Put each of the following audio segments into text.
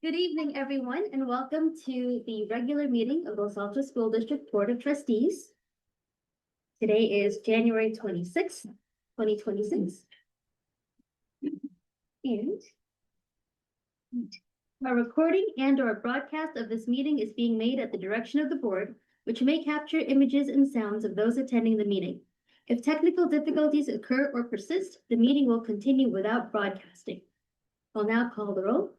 Good evening, everyone, and welcome to the regular meeting of Los Altos School District Board of Trustees. Today is January 26th, 2026. And a recording and/or broadcast of this meeting is being made at the direction of the board, which may capture images and sounds of those attending the meeting. If technical difficulties occur or persist, the meeting will continue without broadcasting. I'll now call the roll.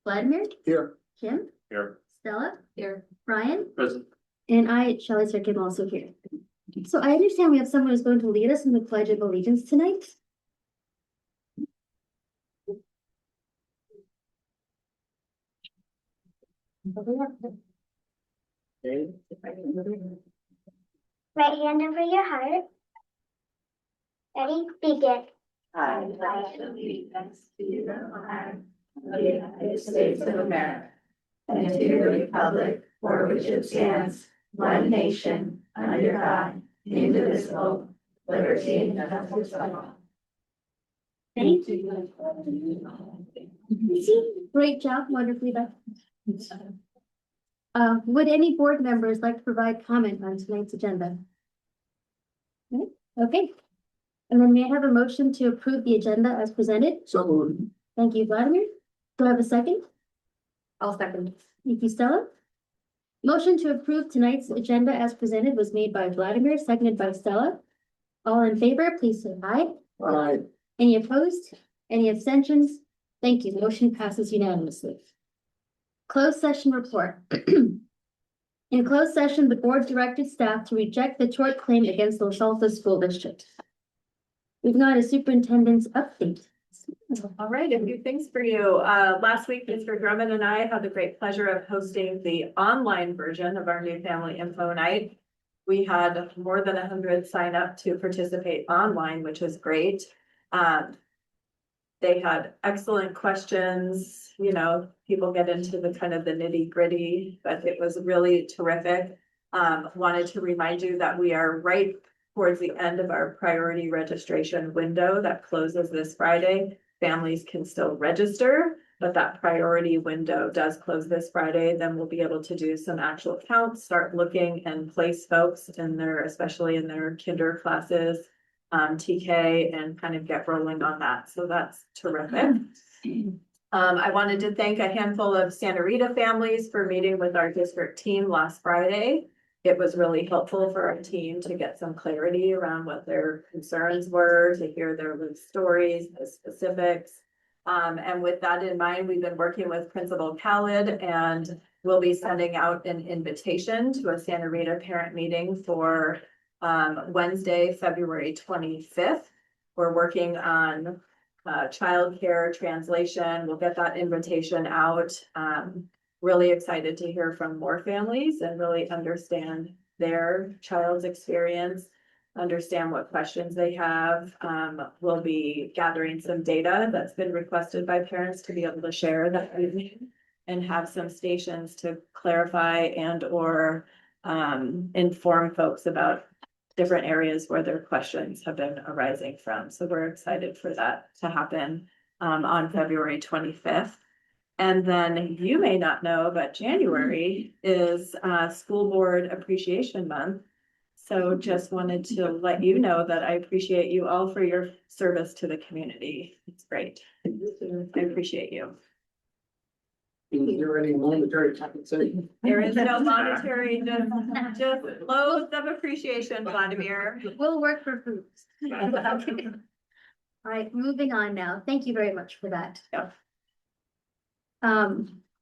Vladimir? Here. Kim? Here. Stella? Here. Brian? Present. And I, Shelley Sirkin, also here. So I understand we have someone who's going to lead us in the Pledge of Allegiance tonight. Right hand over your heart. Ready? Begin. I pledge allegiance to the flag of the United States of America and to the republic for which it stands, one nation, under God, indivisible, liberty and justice for all. Thank you. Great job, wonderfully done. Would any board members like to provide comment on tonight's agenda? Okay. And then may I have a motion to approve the agenda as presented? So moved. Thank you, Vladimir. Do I have a second? I'll second. Thank you, Stella. Motion to approve tonight's agenda as presented was made by Vladimir, seconded by Stella. All in favor, please say aye. Aye. Any opposed? Any abstentions? Thank you. Motion passes unanimously. Closed session report. In closed session, the board directed staff to reject the tort claim against Los Altos School District. We've got a superintendent's update. All right, a few things for you. Last week, Mr. Drummond and I had the great pleasure of hosting the online version of our new family info night. We had more than 100 sign up to participate online, which was great. They had excellent questions, you know, people get into the kind of the nitty gritty, but it was really terrific. Wanted to remind you that we are right towards the end of our priority registration window that closes this Friday. Families can still register, but that priority window does close this Friday. Then we'll be able to do some actual counts, start looking and place folks in their, especially in their kinder classes, TK, and kind of get rolling on that. So that's terrific. I wanted to thank a handful of Santa Rita families for meeting with our district team last Friday. It was really helpful for our team to get some clarity around what their concerns were, to hear their lived stories, the specifics. And with that in mind, we've been working with Principal Khaled, and we'll be sending out an invitation to a Santa Rita parent meeting for Wednesday, February 25th. We're working on childcare translation. We'll get that invitation out. Really excited to hear from more families and really understand their child's experience, understand what questions they have. We'll be gathering some data that's been requested by parents to be able to share that evening and have some stations to clarify and or inform folks about different areas where their questions have been arising from. So we're excited for that to happen on February 25th. And then you may not know, but January is School Board Appreciation Month. So just wanted to let you know that I appreciate you all for your service to the community. It's great. I appreciate you. Is there any monetary compensation? There is no monetary, just loads of appreciation, Vladimir. We'll work for food. All right, moving on now. Thank you very much for that. Yeah.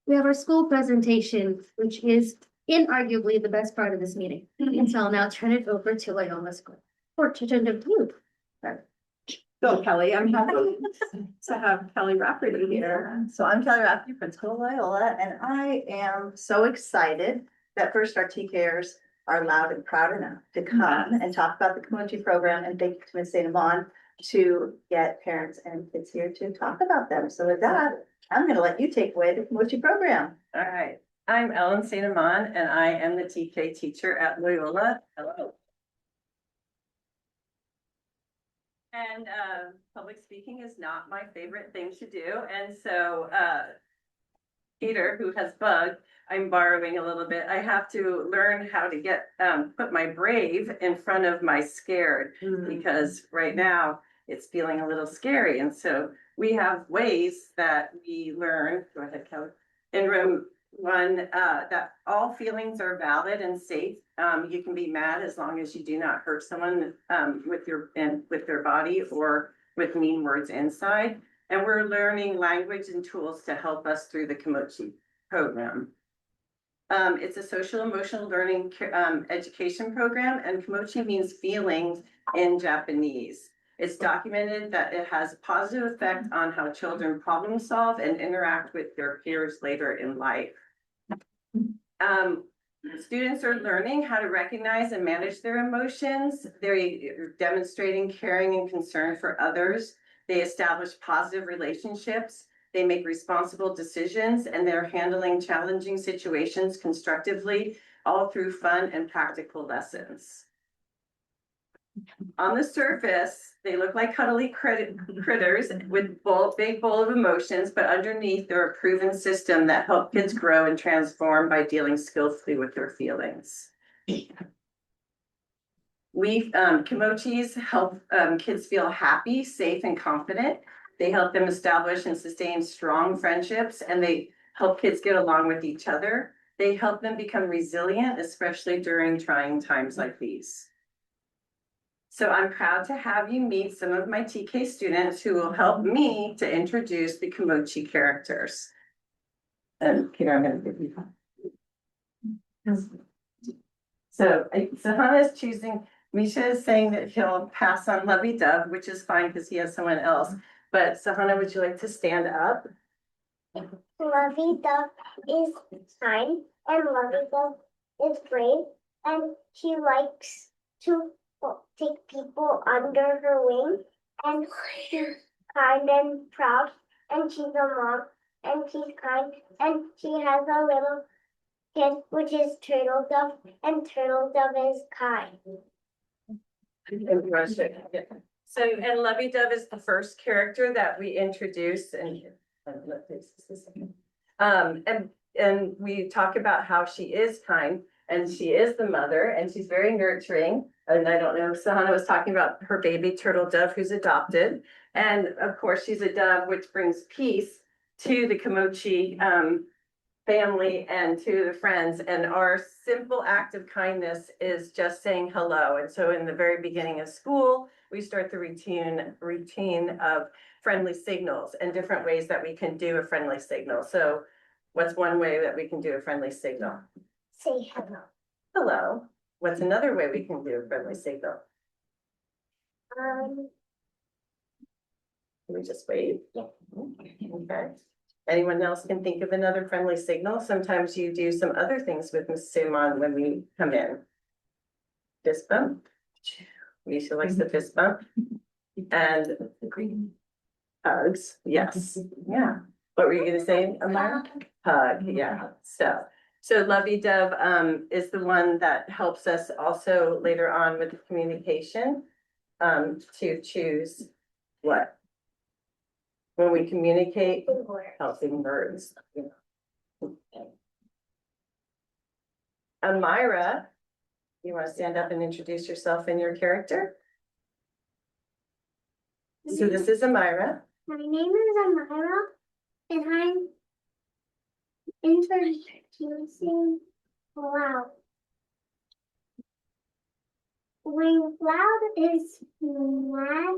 We have our school presentation, which is inarguably the best part of this meeting. And so I'll now turn it over to Loyola School. Or to turn to you. So Kelly, I'm happy to have Kelly Rafferty here. So I'm Kelly Rafferty, Principal of Loyola, and I am so excited that first our TKers are loud and proud enough to come and talk about the Kimochi program, and thank you to Ms. St. Amon to get parents and kids here to talk about them. So with that, I'm gonna let you take away the Kimochi program. All right, I'm Ellen St. Amon, and I am the TK teacher at Loyola. Hello. And public speaking is not my favorite thing to do. And so Peter, who has bug, I'm borrowing a little bit. I have to learn how to put my brave in front of my scared, because right now it's feeling a little scary. And so we have ways that we learn, go ahead, Kelly, in room one, that all feelings are valid and safe. You can be mad as long as you do not hurt someone with their body or with mean words inside. And we're learning language and tools to help us through the Kimochi program. It's a social emotional learning education program, and Kimochi means feelings in Japanese. It's documented that it has a positive effect on how children problem solve and interact with their peers later in life. Students are learning how to recognize and manage their emotions. They're demonstrating caring and concern for others. They establish positive relationships. They make responsible decisions, and they're handling challenging situations constructively, all through fun and practical lessons. On the surface, they look like cuddly critters with big bowl of emotions, but underneath they're a proven system that help kids grow and transform by dealing skillfully with their feelings. Kimochis help kids feel happy, safe, and confident. They help them establish and sustain strong friendships, and they help kids get along with each other. They help them become resilient, especially during trying times like these. So I'm proud to have you meet some of my TK students who will help me to introduce the Kimochi characters. And Peter, I'm going to give you. So Sahana is choosing, Misha is saying that he'll pass on Lovey Dove, which is fine because he has someone else. But Sahana, would you like to stand up? Lovey Dove is kind, and Lovey Dove is brave, and she likes to take people under her wing, and she's kind and proud, and she's a mom, and she's kind, and she has a little kid, which is Turtle Dove, and Turtle Dove is kind. So, and Lovey Dove is the first character that we introduce, and we talk about how she is kind, and she is the mother, and she's very nurturing. And I don't know, Sahana was talking about her baby turtle dove who's adopted. And of course, she's a dove, which brings peace to the Kimochi family and to the friends. And our simple act of kindness is just saying hello. And so in the very beginning of school, we start the routine of friendly signals and different ways that we can do a friendly signal. So what's one way that we can do a friendly signal? Say hello. Hello. What's another way we can do a friendly signal? Can we just wait? Okay. Anyone else can think of another friendly signal? Sometimes you do some other things with Ms. Suman when we come in. Fist bump. Misha likes the fist bump. And hugs. Yes. Yeah. What were you gonna say, Amara? Hug. Yeah. So Lovey Dove is the one that helps us also later on with the communication to choose what? When we communicate, helping words. Amira, you want to stand up and introduce yourself and your character? So this is Amira. My name is Amira, and I'm introducing Cloud. When Cloud is mad,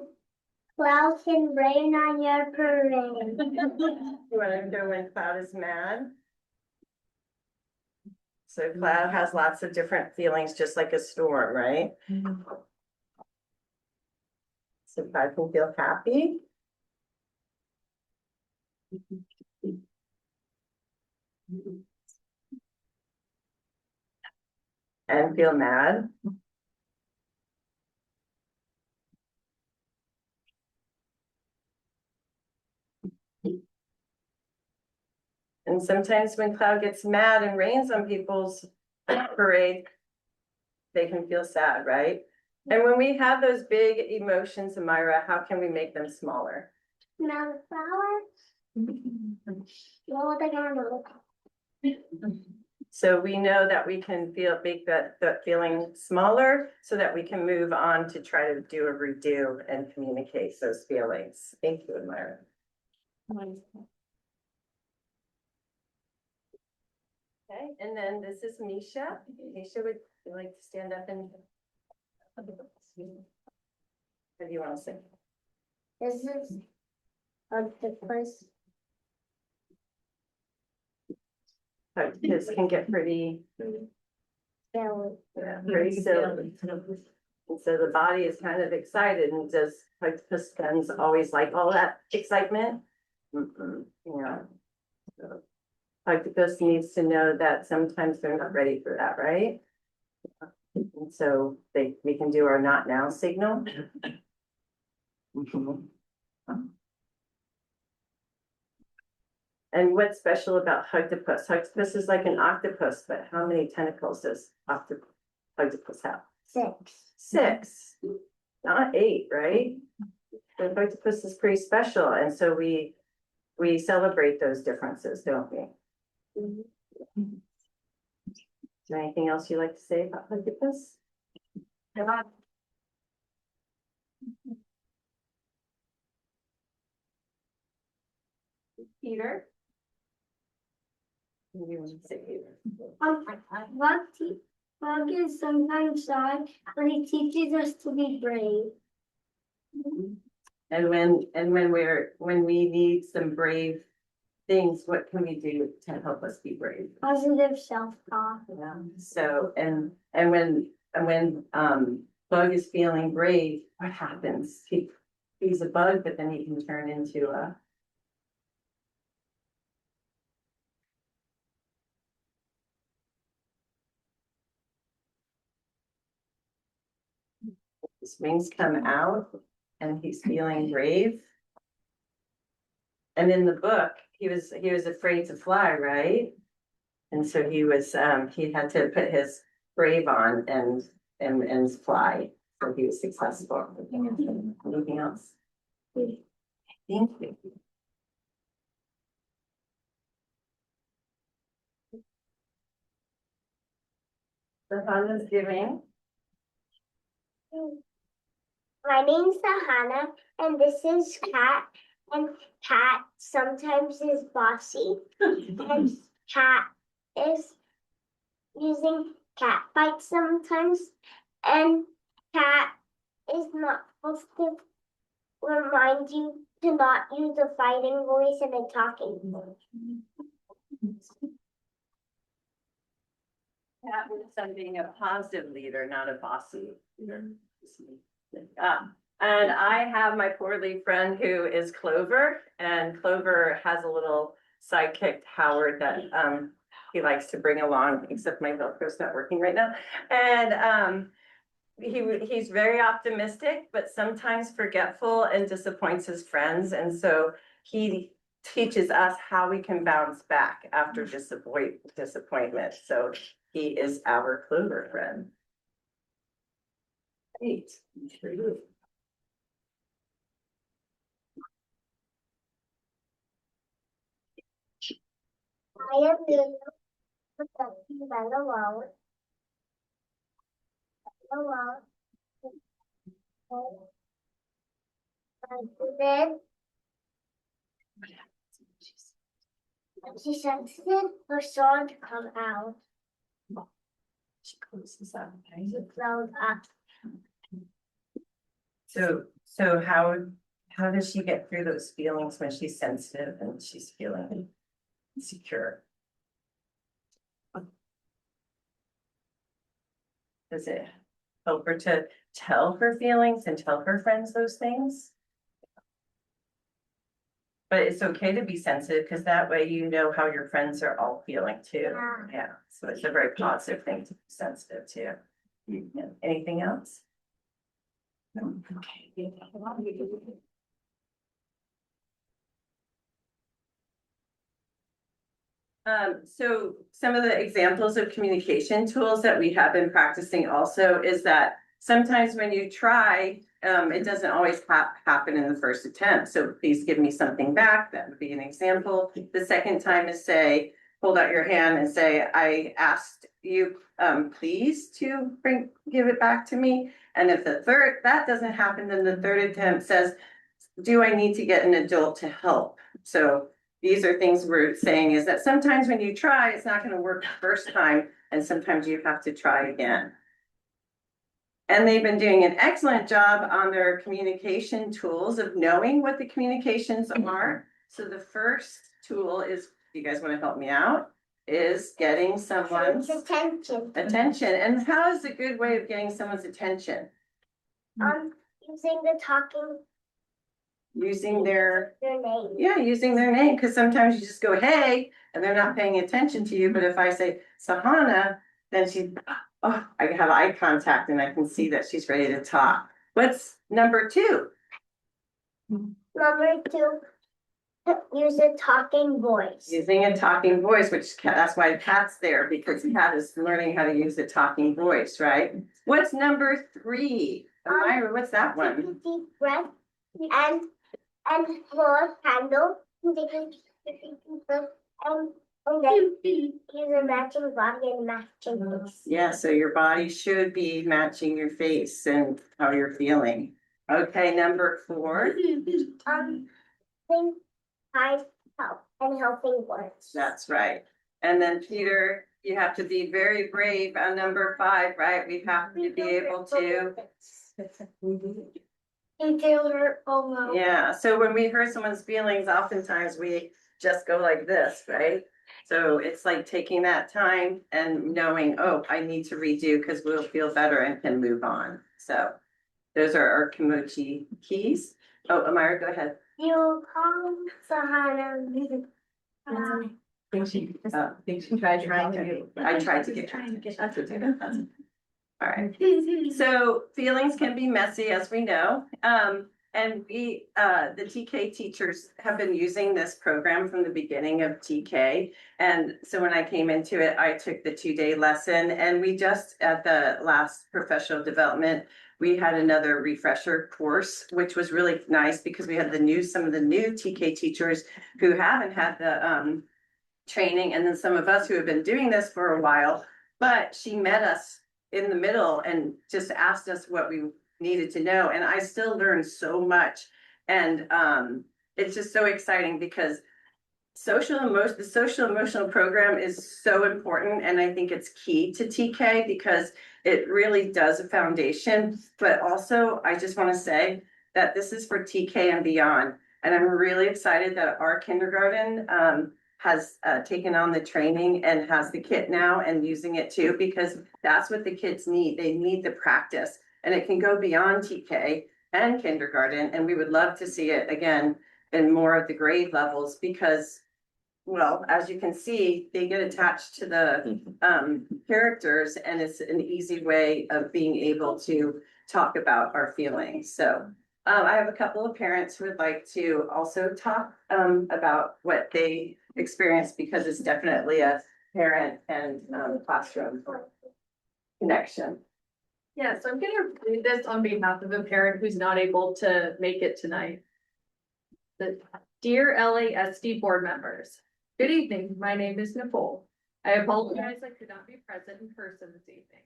Cloud can rain on your parade. You want to know when Cloud is mad? So Cloud has lots of different feelings, just like a storm, right? So Cloud can feel happy. And feel mad. And sometimes when Cloud gets mad and rains on people's parade, they can feel sad, right? And when we have those big emotions, Amira, how can we make them smaller? Smell the flowers. Well, they don't know. So we know that we can make that feeling smaller so that we can move on to try to do a redo and communicate those feelings. Thank you, Myra. Okay, and then this is Misha. Misha, would you like to stand up and? What do you want to say? This is octopus. This can get pretty, Belly. very silly. And so the body is kind of excited, and does octopus fans always like all that excitement? Yeah. So octopus needs to know that sometimes they're not ready for that, right? And so we can do our not now signal. And what's special about octopus? Octopus is like an octopus, but how many tentacles does octopus have? 6. 6, not 8, right? The octopus is pretty special, and so we celebrate those differences, don't we? Is there anything else you'd like to say about octopus? Peter? What do you want to say, Peter? Bug is sometimes shy, but he teaches us to be brave. And when we need some brave things, what can we do to help us be brave? Positive self-talk. Yeah. So and when Bug is feeling brave, what happens? He's a bug, but then he can turn into a. His wings come out and he's feeling brave. And in the book, he was afraid to fly, right? And so he had to put his brave on and fly. So he was successful. Anything else? Thank you. Sahana's giving. My name's Sahana, and this is Kat. And Kat sometimes is bossy, and Kat is using cat bites sometimes, and Kat is not supposed to remind you to not use a fighting voice and a talking voice. That was on being a positive leader, not a bossy leader. And I have my poorly friend who is Clover, and Clover has a little sidekick, Howard, that he likes to bring along, except my Velcro's not working right now. And he's very optimistic, but sometimes forgetful and disappoints his friends. And so he teaches us how we can bounce back after disappointment. So he is our Clover friend. Great. I am Lulu, protecting Bella Wow. Bella Wow. And then she sensitive her song to come out. She closes up. She closed up. So how does she get through those feelings when she's sensitive and she's feeling insecure? Does it help her to tell her feelings and tell her friends those things? But it's okay to be sensitive because that way you know how your friends are all feeling too. Yeah, so it's a very positive thing to be sensitive to. Yeah. Anything else? No. Okay. So some of the examples of communication tools that we have been practicing also is that sometimes when you try it doesn't always happen in the first attempt. So please give me something back. That would be an example. The second time is say, hold out your hand and say, I asked you, please to give it back to me. And if that doesn't happen, then the third attempt says, do I need to get an adult to help? So these are things we're saying is that sometimes when you try, it's not going to work the first time, and sometimes you have to try again. And they've been doing an excellent job on their communication tools of knowing what the communications are. So the first tool is, you guys want to help me out, is getting someone's Attention. attention. And how is a good way of getting someone's attention? Using the talking, Using their name. Yeah, using their name, because sometimes you just go, hey, and they're not paying attention to you. But if I say Sahana, then I have eye contact and I can see that she's ready to talk. What's number two? Number 2, use a talking voice. Using a talking voice, that's why Pat's there, because Pat is learning how to use a talking voice, right? What's number 3? Myra, what's that Take a one? deep breath and blow a candle. Take a deep breath and then use a matching body and matching face. Yeah, so your body should be matching your face and how you're feeling. Okay, number 4. Think kind help and helping words. That's right. And then Peter, you have to be very brave on number 5, right? We have to be able to. You feel hurt, oh no. Yeah, so when we hurt someone's feelings, oftentimes we just go like this, right? So it's like taking that time and knowing, oh, I need to redo because we'll feel better and can move on. So those are our Kimochi keys. Oh, Amira, go ahead. You call Sahana. I think she tried to. I tried to get her. All right. So feelings can be messy, as we know. And we, the TK teachers have been using this program from the beginning of TK. And so when I came into it, I took the 2-day lesson, and we just at the last professional development, we had another refresher course, which was really nice because we had some of the new TK teachers who haven't had the training, and then some of us who have been doing this for a while. But she met us in the middle and just asked us what we needed to know. And I still learned so much. And it's just so exciting because the social emotional program is so important. And I think it's key to TK because it really does a foundation. But also, I just want to say that this is for TK and beyond. And I'm really excited that our kindergarten has taken on the training and has the kit now and using it too, because that's what the kids need. They need the practice, and it can go beyond TK and kindergarten. And we would love to see it again in more of the grade levels because, well, as you can see, they get attached to the characters, and it's an easy way of being able to talk about our feelings. So I have a couple of parents who would like to also talk about what they experienced, because it's definitely a parent and classroom connection. Yeah, so I'm gonna read this on behalf of a parent who's not able to make it tonight. Dear LASD board members, good evening. My name is Nicole. I apologize I could not be present in person this evening.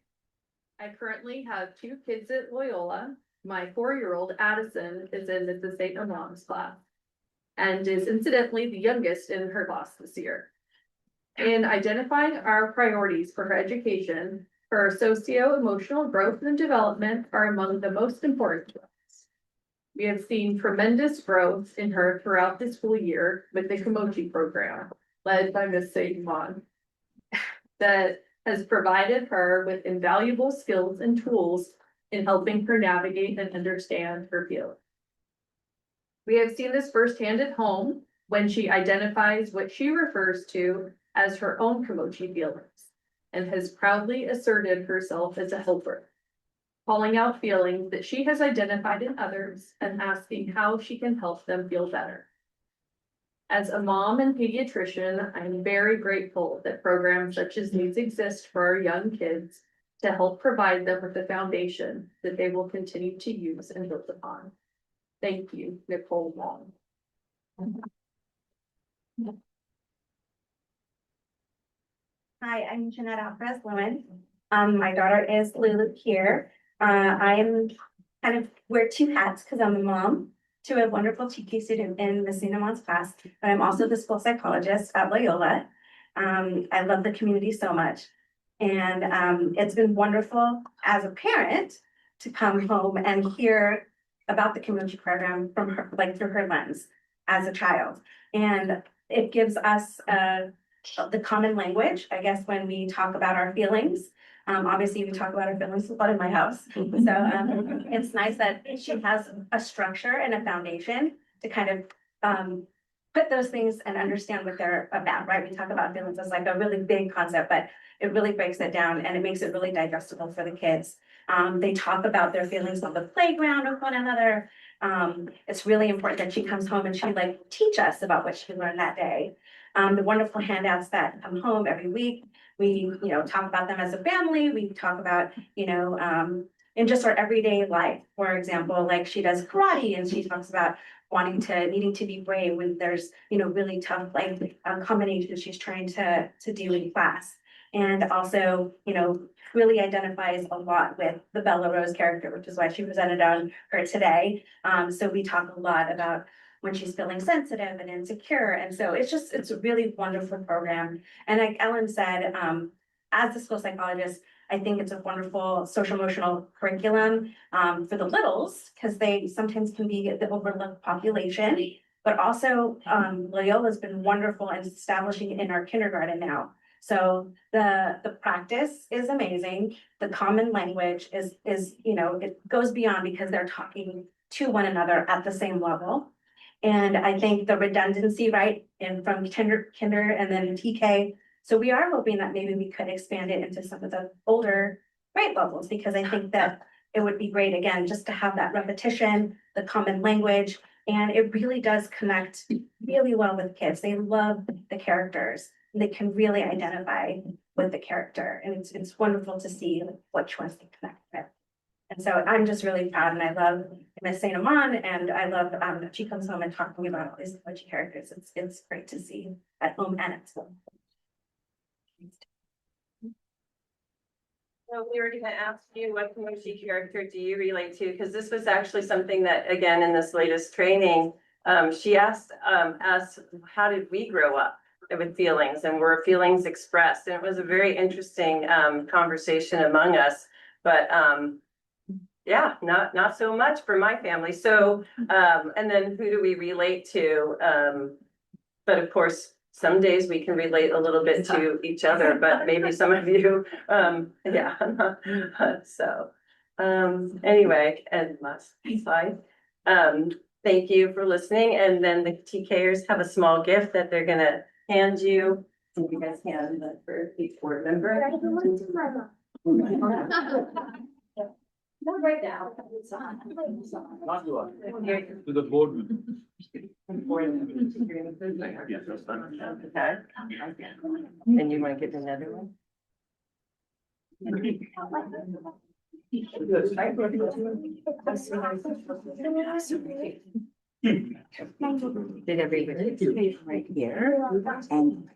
I currently have 2 kids at Loyola. My 4-year-old Addison is in Mrs. St. Amon's class and is incidentally the youngest in her class this year. In identifying our priorities for her education, her socio-emotional growth and development are among the most important to us. We have seen tremendous growth in her throughout the school year with the Kimochi program, led by Ms. St. Amon, that has provided her with invaluable skills and tools in helping her navigate and understand her feelings. We have seen this firsthand at home when she identifies what she refers to as her own Kimochi feelings and has proudly asserted herself as a helper, calling out feelings that she has identified in others and asking how she can help them feel better. As a mom and pediatrician, I'm very grateful that programs such as these exist for our young kids to help provide them with the foundation that they will continue to use and build upon. Thank you, Nicole Long. Hi, I'm Jeanette Alvarez Lewin. My daughter is Lulu here. I'm wear two hats because I'm a mom to a wonderful TK student in Miss Cinnamons class, but I'm also the school psychologist at Loyola. I love the community so much. And it's been wonderful as a parent to come home and hear about the community program from her, like through her lens as a child. And it gives us the common language, I guess, when we talk about our feelings. Obviously, we talk about our feelings a lot in my house. So it's nice that she has a structure and a foundation to kind of put those things and understand what they're about, right? We talk about feelings as like a really big concept, but it really breaks it down and it makes it really digestible for the kids. They talk about their feelings on the playground with one another. It's really important that she comes home and she like teach us about what she learned that day. The wonderful handouts that come home every week. We, talk about them as a family. We talk about, in just our everyday life. For example, like she does karate and she talks about needing to be brave when there's, really tough, like combinations she's trying to do in class. And also, really identifies a lot with the Bella Rose character, which is why she presented on her today. So we talk a lot about when she's feeling sensitive and insecure. And so it's a really wonderful program. And like Ellen said, as a school psychologist, I think it's a wonderful social emotional curriculum for the littles, because they sometimes can be the overlooked population. But also Loyola's been wonderful in establishing it in our kindergarten now. So the practice is amazing. The common language is, it goes beyond because they're talking to one another at the same level. And I think the redundancy, right, and from kinder and then TK. So we are hoping that maybe we could expand it into some of the older grade levels, because I think that it would be great, again, just to have that repetition, the common language, and it really does connect really well with kids. They love the characters. They can really identify with the character, and it's wonderful to see which ones they connect with. And so I'm just really proud, and I love Miss Saint Amand, and I love that she comes home and talking about all these emoji characters. It's great to see at home and at school. So we were going to ask you, what emoji character do you relate to? Because this was actually something that, again, in this latest training, she asked us, how did we grow up with feelings, and were feelings expressed? And it was a very interesting conversation among us. But yeah, not so much for my family. So and then who do we relate to? But of course, some days we can relate a little bit to each other, but maybe some of you, yeah. So anyway, and last slide. Thank you for listening. And then the TKers have a small gift that they're gonna hand you. And you guys hand that for each board member. Not right now. Not to us, to the board. Okay. And you might get another one? Did everybody right here? And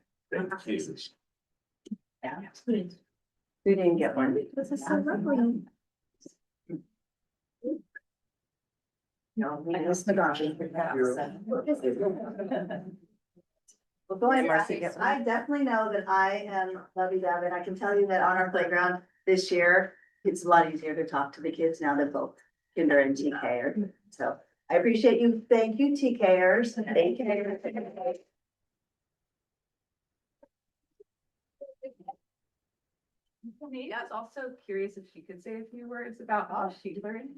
yeah. We didn't get one. This is so lovely. No, I missed the garden. Well, go ahead, Marcy, Marcy. get one. I definitely know that I am lovey-dovey. I can tell you that on our playground this year, it's a lot easier to talk to the kids now that both kinder and TK are. So I appreciate you. Thank you, TKers. Thank you. I was also curious if she could say a few words about how she learned.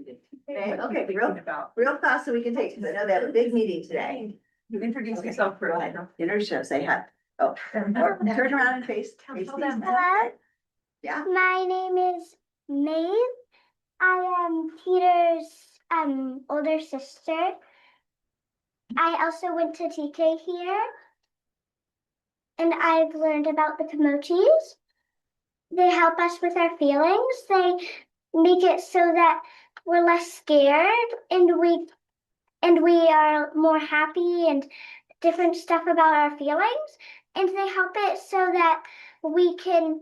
Okay, real fast so we can take, because I know they have a big meeting today. Introduce yourself for a Introduce, say hi. Oh, turn around and face. These. Hello, Yeah. my name is Maeve. I am Peter's older sister. I also went to TK here. And I've learned about the Komochis. they help us with our feelings. They make it so that we're less scared and we are more happy and different stuff about our feelings. And they help it so that we can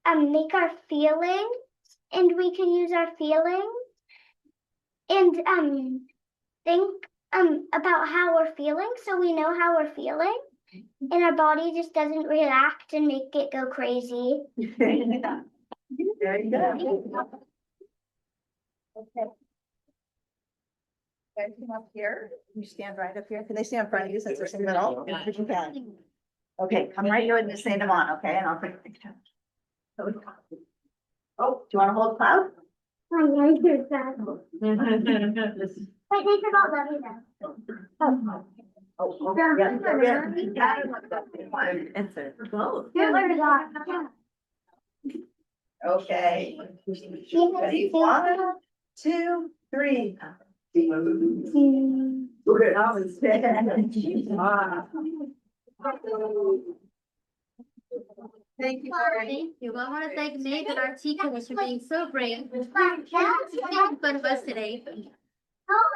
make our feelings and we can use our feelings and think about how we're feeling so we know how we're feeling and our body just doesn't react and make it go crazy. There you go. Okay. Guys, come up here. You stand right up here. Can they stand in front of you since they're in the middle? Yeah, you can. Okay, come right here with Miss Saint Amon, okay? And I'll take a picture. Oh, do you want to hold cloud? I like your dad. Wait, they forgot Levy though. Oh, yeah, Both. Yeah, where is that? okay. Yeah. Ready? 1, 2, 3. Thank you. Thank you. Well, I want to thank Meg and our teachers for being so brave. Making fun of us today. Yeah.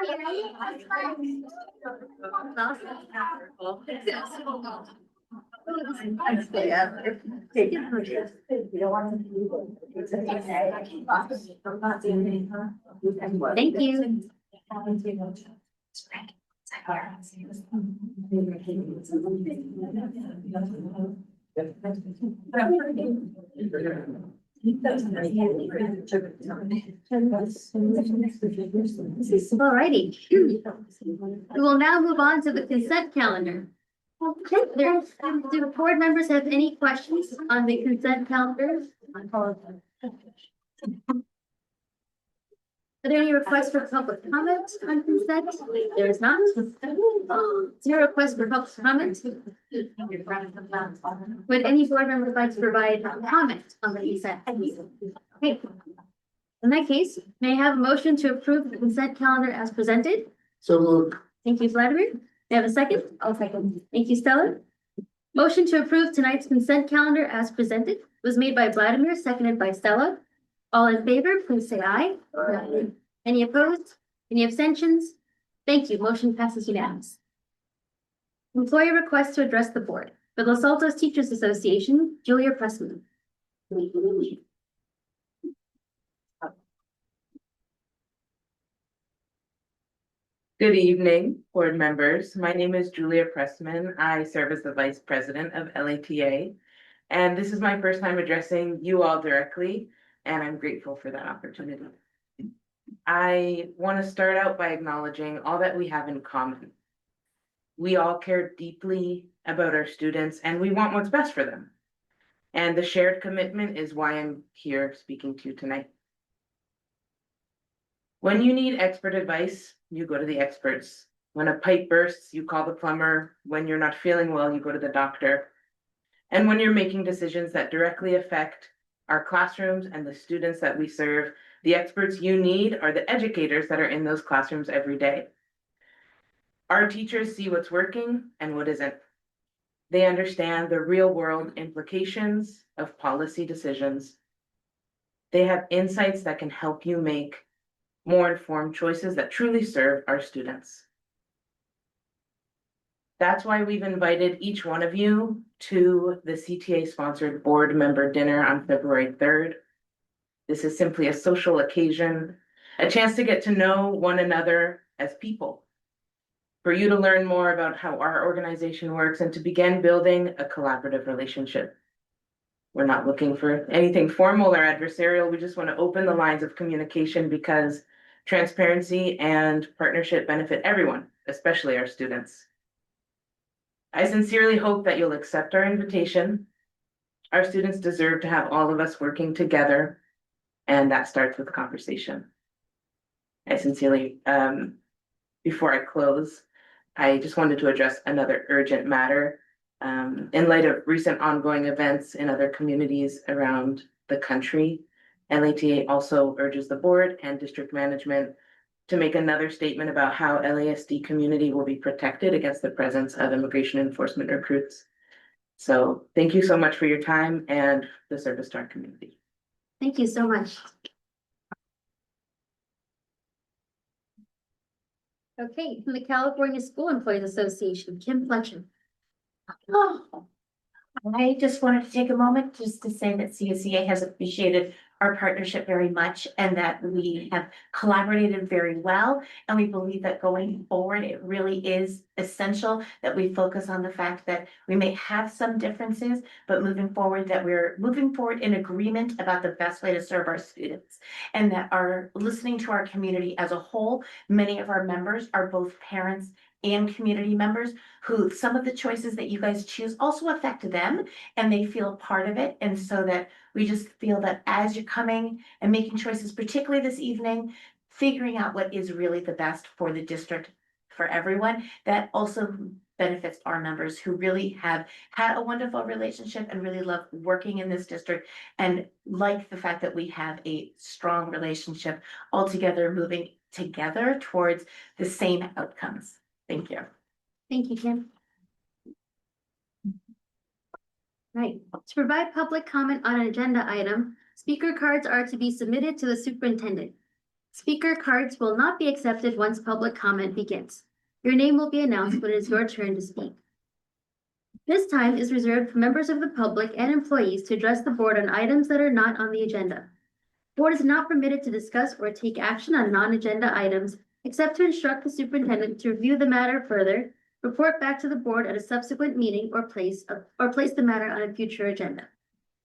You don't want to. Thank you. Alrighty. We will now move on to the consent calendar. Do board members have any questions on the consent calendar? Are there any requests for public comment on consent? There is not. Zero requests for public comment. Would any board member like to provide comment on the consent? Okay. In that case, may I have a motion to approve the consent calendar as presented? So moved. Thank you, Vladimir. May I have a second? I'll second. Thank you, Stella. Motion to approve tonight's consent calendar as presented was made by Vladimir, seconded by Stella. All in favor, please say aye. Aye. Any opposed? Any abstentions? Thank you. Motion passes unanimous. Employee request to address the board. For Los Altos Teachers Association, Julia Pressman. Good evening, board members. My name is Julia Pressman. I serve as the Vice President of LATA, and this is my first time addressing you all directly, and I'm grateful for that opportunity. I want to start out by acknowledging all that we have in common. We all care deeply about our students, and we want what's best for them. And the shared commitment is why I'm here speaking to you tonight. When you need expert advice, you go to the experts. When a pipe bursts, you call the plumber. When you're not feeling well, you go to the doctor. And when you're making decisions that directly affect our classrooms and the students that we serve, the experts you need are the educators that are in those classrooms every day. Our teachers see what's working and what isn't. They understand the real-world implications of policy decisions. They have insights that can help you make more informed choices that truly serve our students. That's why we've invited each one of you to the CTA-sponsored board member dinner on February 3rd. This is simply a social occasion, a chance to get to know one another as people, for you to learn more about how our organization works and to begin building a collaborative relationship. We're not looking for anything formal or adversarial. We just want to open the lines of communication because transparency and partnership benefit everyone, especially our students. I sincerely hope that you'll accept our invitation. Our students deserve to have all of us working together, and that starts with conversation. I sincerely, before I close, I just wanted to address another urgent matter. In light of recent ongoing events in other communities around the country, LATA also urges the board and district management to make another statement about how LASD community will be protected against the presence of immigration enforcement recruits. So thank you so much for your time and the service to our community. Thank you so much. Okay, from the California School Employees Association, Kim Fletcher. Oh, I just wanted to take a moment just to say that CSEA has appreciated our partnership very much and that we have collaborated very well. And we believe that going forward, it really is essential that we focus on the fact that we may have some differences, but moving forward, that we're moving forward in agreement about the best way to serve our students and that are listening to our community as a whole. Many of our members are both parents and community members who some of the choices that you guys choose also affect them and they feel part of it. And so that we just feel that as you're coming and making choices, particularly this evening, figuring out what is really the best for the district for everyone, that also benefits our members who really have had a wonderful relationship and really love working in this district and like the fact that we have a strong relationship all together, moving together towards the same outcomes. Thank you. Thank you, Kim. Right, to provide public comment on an agenda item, speaker cards are to be submitted to the superintendent. Speaker cards will not be accepted once public comment begins. Your name will be announced when it is your turn to speak. This time is reserved for members of the public and employees to address the board on items that are not on the agenda. Board is not permitted to discuss or take action on non-agenda items, except to instruct the superintendent to review the matter further, report back to the board at a subsequent meeting or place the matter on a future agenda.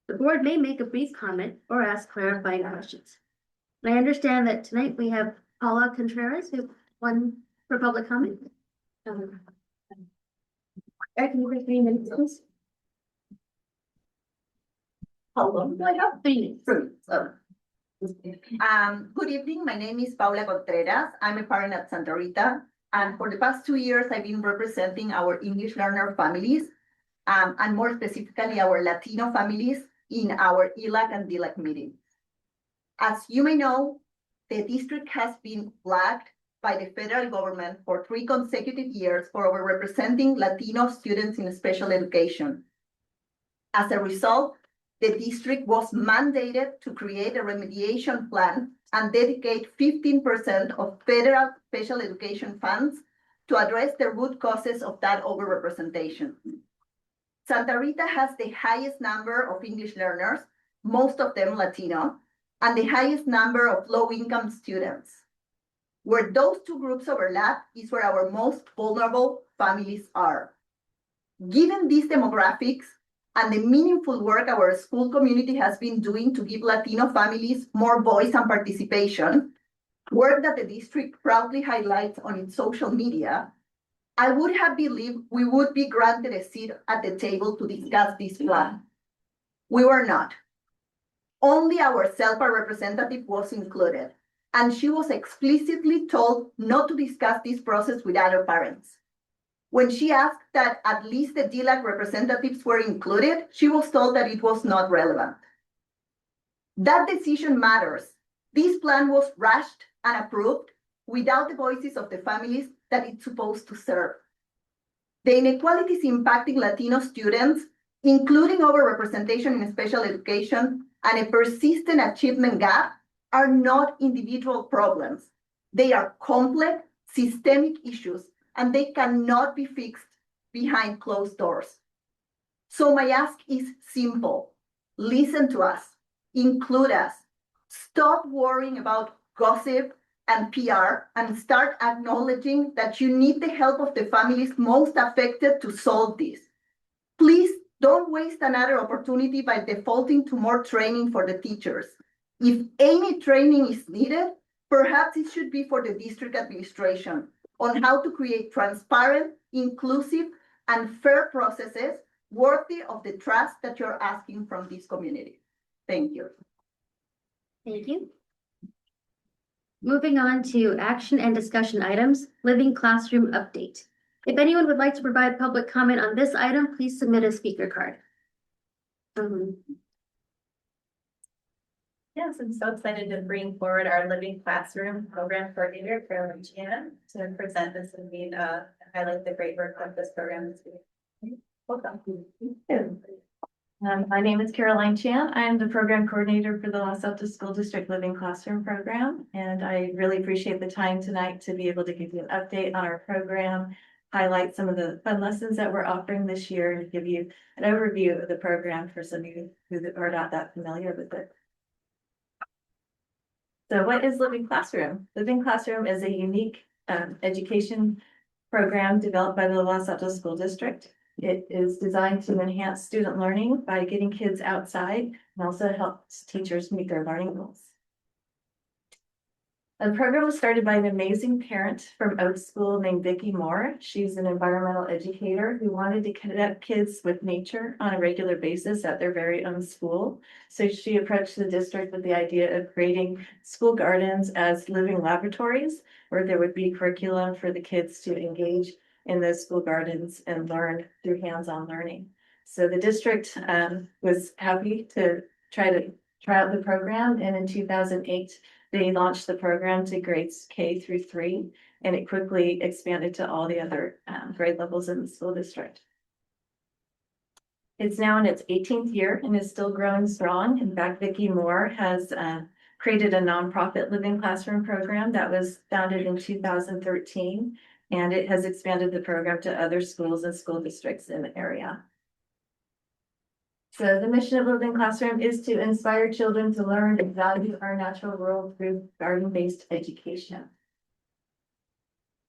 The board may make a brief comment or ask clarifying questions. And I understand that tonight we have Paula Contreras, who won for public comment. I can give 3 minutes, please. How long do I have? 3 minutes. Good evening. My name is Paula Contreras. I'm a parent at Santa Rita. And for the past 2 years, I've been representing our English learner families, and more specifically, our Latino families in our ELAC and DLAC meetings. As you may know, the district has been flagged by the federal government for 3 consecutive years for overrepresenting Latino students in special education. As a result, the district was mandated to create a remediation plan and dedicate 15% of federal special education funds to address the root causes of that overrepresentation. Santa Rita has the highest number of English learners, most of them Latino, and the highest number of low-income students. Where those 2 groups overlap is where our most vulnerable families are. Given these demographics, and the meaningful work our school community has been doing to give Latino families more voice and participation, work that the district proudly highlights on its social media, I would have believed we would be granted a seat at the table to discuss this plan. We were not. Only our SELPA representative was included, and she was explicitly told not to discuss this process with other parents. When she asked that at least the DLAC representatives were included, she was told that it was not relevant. That decision matters. This plan was rushed and approved without the voices of the families that it's supposed to serve. The inequalities impacting Latino students, including overrepresentation in special education and a persistent achievement gap, are not individual problems. They are complex, systemic issues, and they cannot be fixed behind closed doors. So my ask is simple. Listen to us, include us, stop worrying about gossip and PR, and start acknowledging that you need the help of the families most affected to solve this. Please don't waste another opportunity by defaulting to more training for the teachers. If any training is needed, perhaps it should be for the district administration on how to create transparent, inclusive, and fair processes worthy of the trust that you're asking from this community. Thank you. Thank you. Moving on to action and discussion items, living classroom update. If anyone would like to provide public comment on this item, please submit a speaker card. Yes, I'm so excited to bring forward our Living Classroom Program Coordinator, Carolyn Chan, to present this and highlight the great work that this program is doing. My name is Caroline Chan. I am the program coordinator for the Los Altos School District Living Classroom Program. And I really appreciate the time tonight to be able to give you an update on our program, highlight some of the fun lessons that we're offering this year, and give you an overview of the program for some of you who are not that familiar with it. So what is Living Classroom? Living Classroom is a unique education program developed by the Los Altos School District. It is designed to enhance student learning by getting kids outside and also helps teachers meet their learning goals. The program was started by an amazing parent from Oak School named Vicki Moore. She's an environmental educator who wanted to connect kids with nature on a regular basis at their very own school. So she approached the district with the idea of creating school gardens as living laboratories where there would be curriculum for the kids to engage in those school gardens and learn through hands-on learning. So the district was happy to try out the program, and in 2008, they launched the program to grades K through 3, and it quickly expanded to all the other grade levels in the school district. It's now in its 18th year and is still growing strong. In fact, Vicki Moore has created a nonprofit living classroom program that was founded in 2013, and it has expanded the program to other schools and school districts in the area. So the mission of Living Classroom is to inspire children to learn and value our natural world through garden-based education.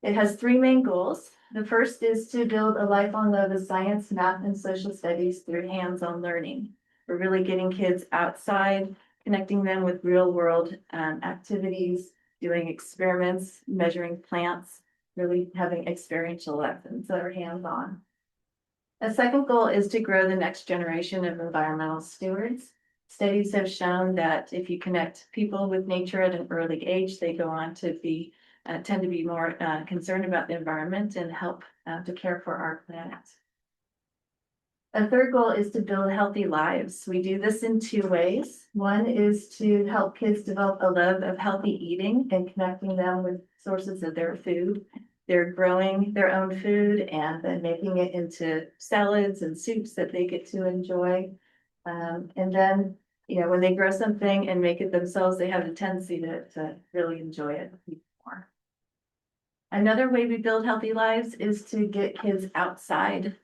It has 3 main goals. The first is to build a lifelong love of science, math, and social studies through hands-on learning. We're really getting kids outside, connecting them with real-world activities, doing experiments, measuring plants, really having experiential lessons that are hands-on. A second goal is to grow the next generation of environmental stewards. Studies have shown that if you connect people with nature at an early age, they go on to tend to be more concerned about the environment and help to care for our planet. A third goal is to build healthy lives. We do this in 2 ways. One is to help kids develop a love of healthy eating and connecting them with sources of their food. They're growing their own food and then making it into salads and soups that they get to enjoy. And then, when they grow something and make it themselves, they have a tendency to really enjoy it more. Another way we build healthy lives is to get kids outside.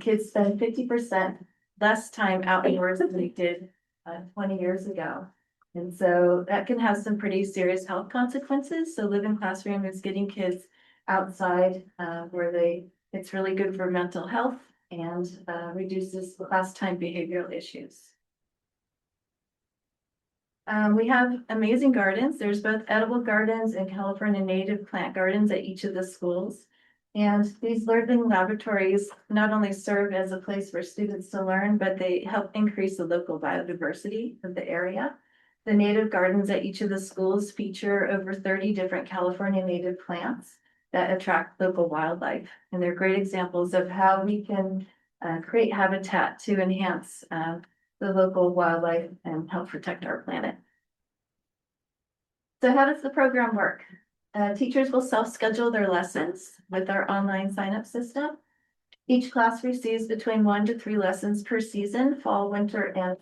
Kids spend 50% less time outdoors than they did 20 years ago. And so that can have some pretty serious health consequences. So Living Classroom is getting kids outside where it's really good for mental health and reduces class time behavioral issues. We have amazing gardens. There's both edible gardens and California native plant gardens at each of the schools. And these living laboratories not only serve as a place for students to learn, but they help increase the local biodiversity of the area. The native gardens at each of the schools feature over 30 different California native plants that attract local wildlife. And they're great examples of how we can create habitat to enhance the local wildlife and help protect our planet. So how does the program work? Teachers will self-schedule their lessons with our online sign-up system. Each class receives between 1 to 3 lessons per season, fall, winter, and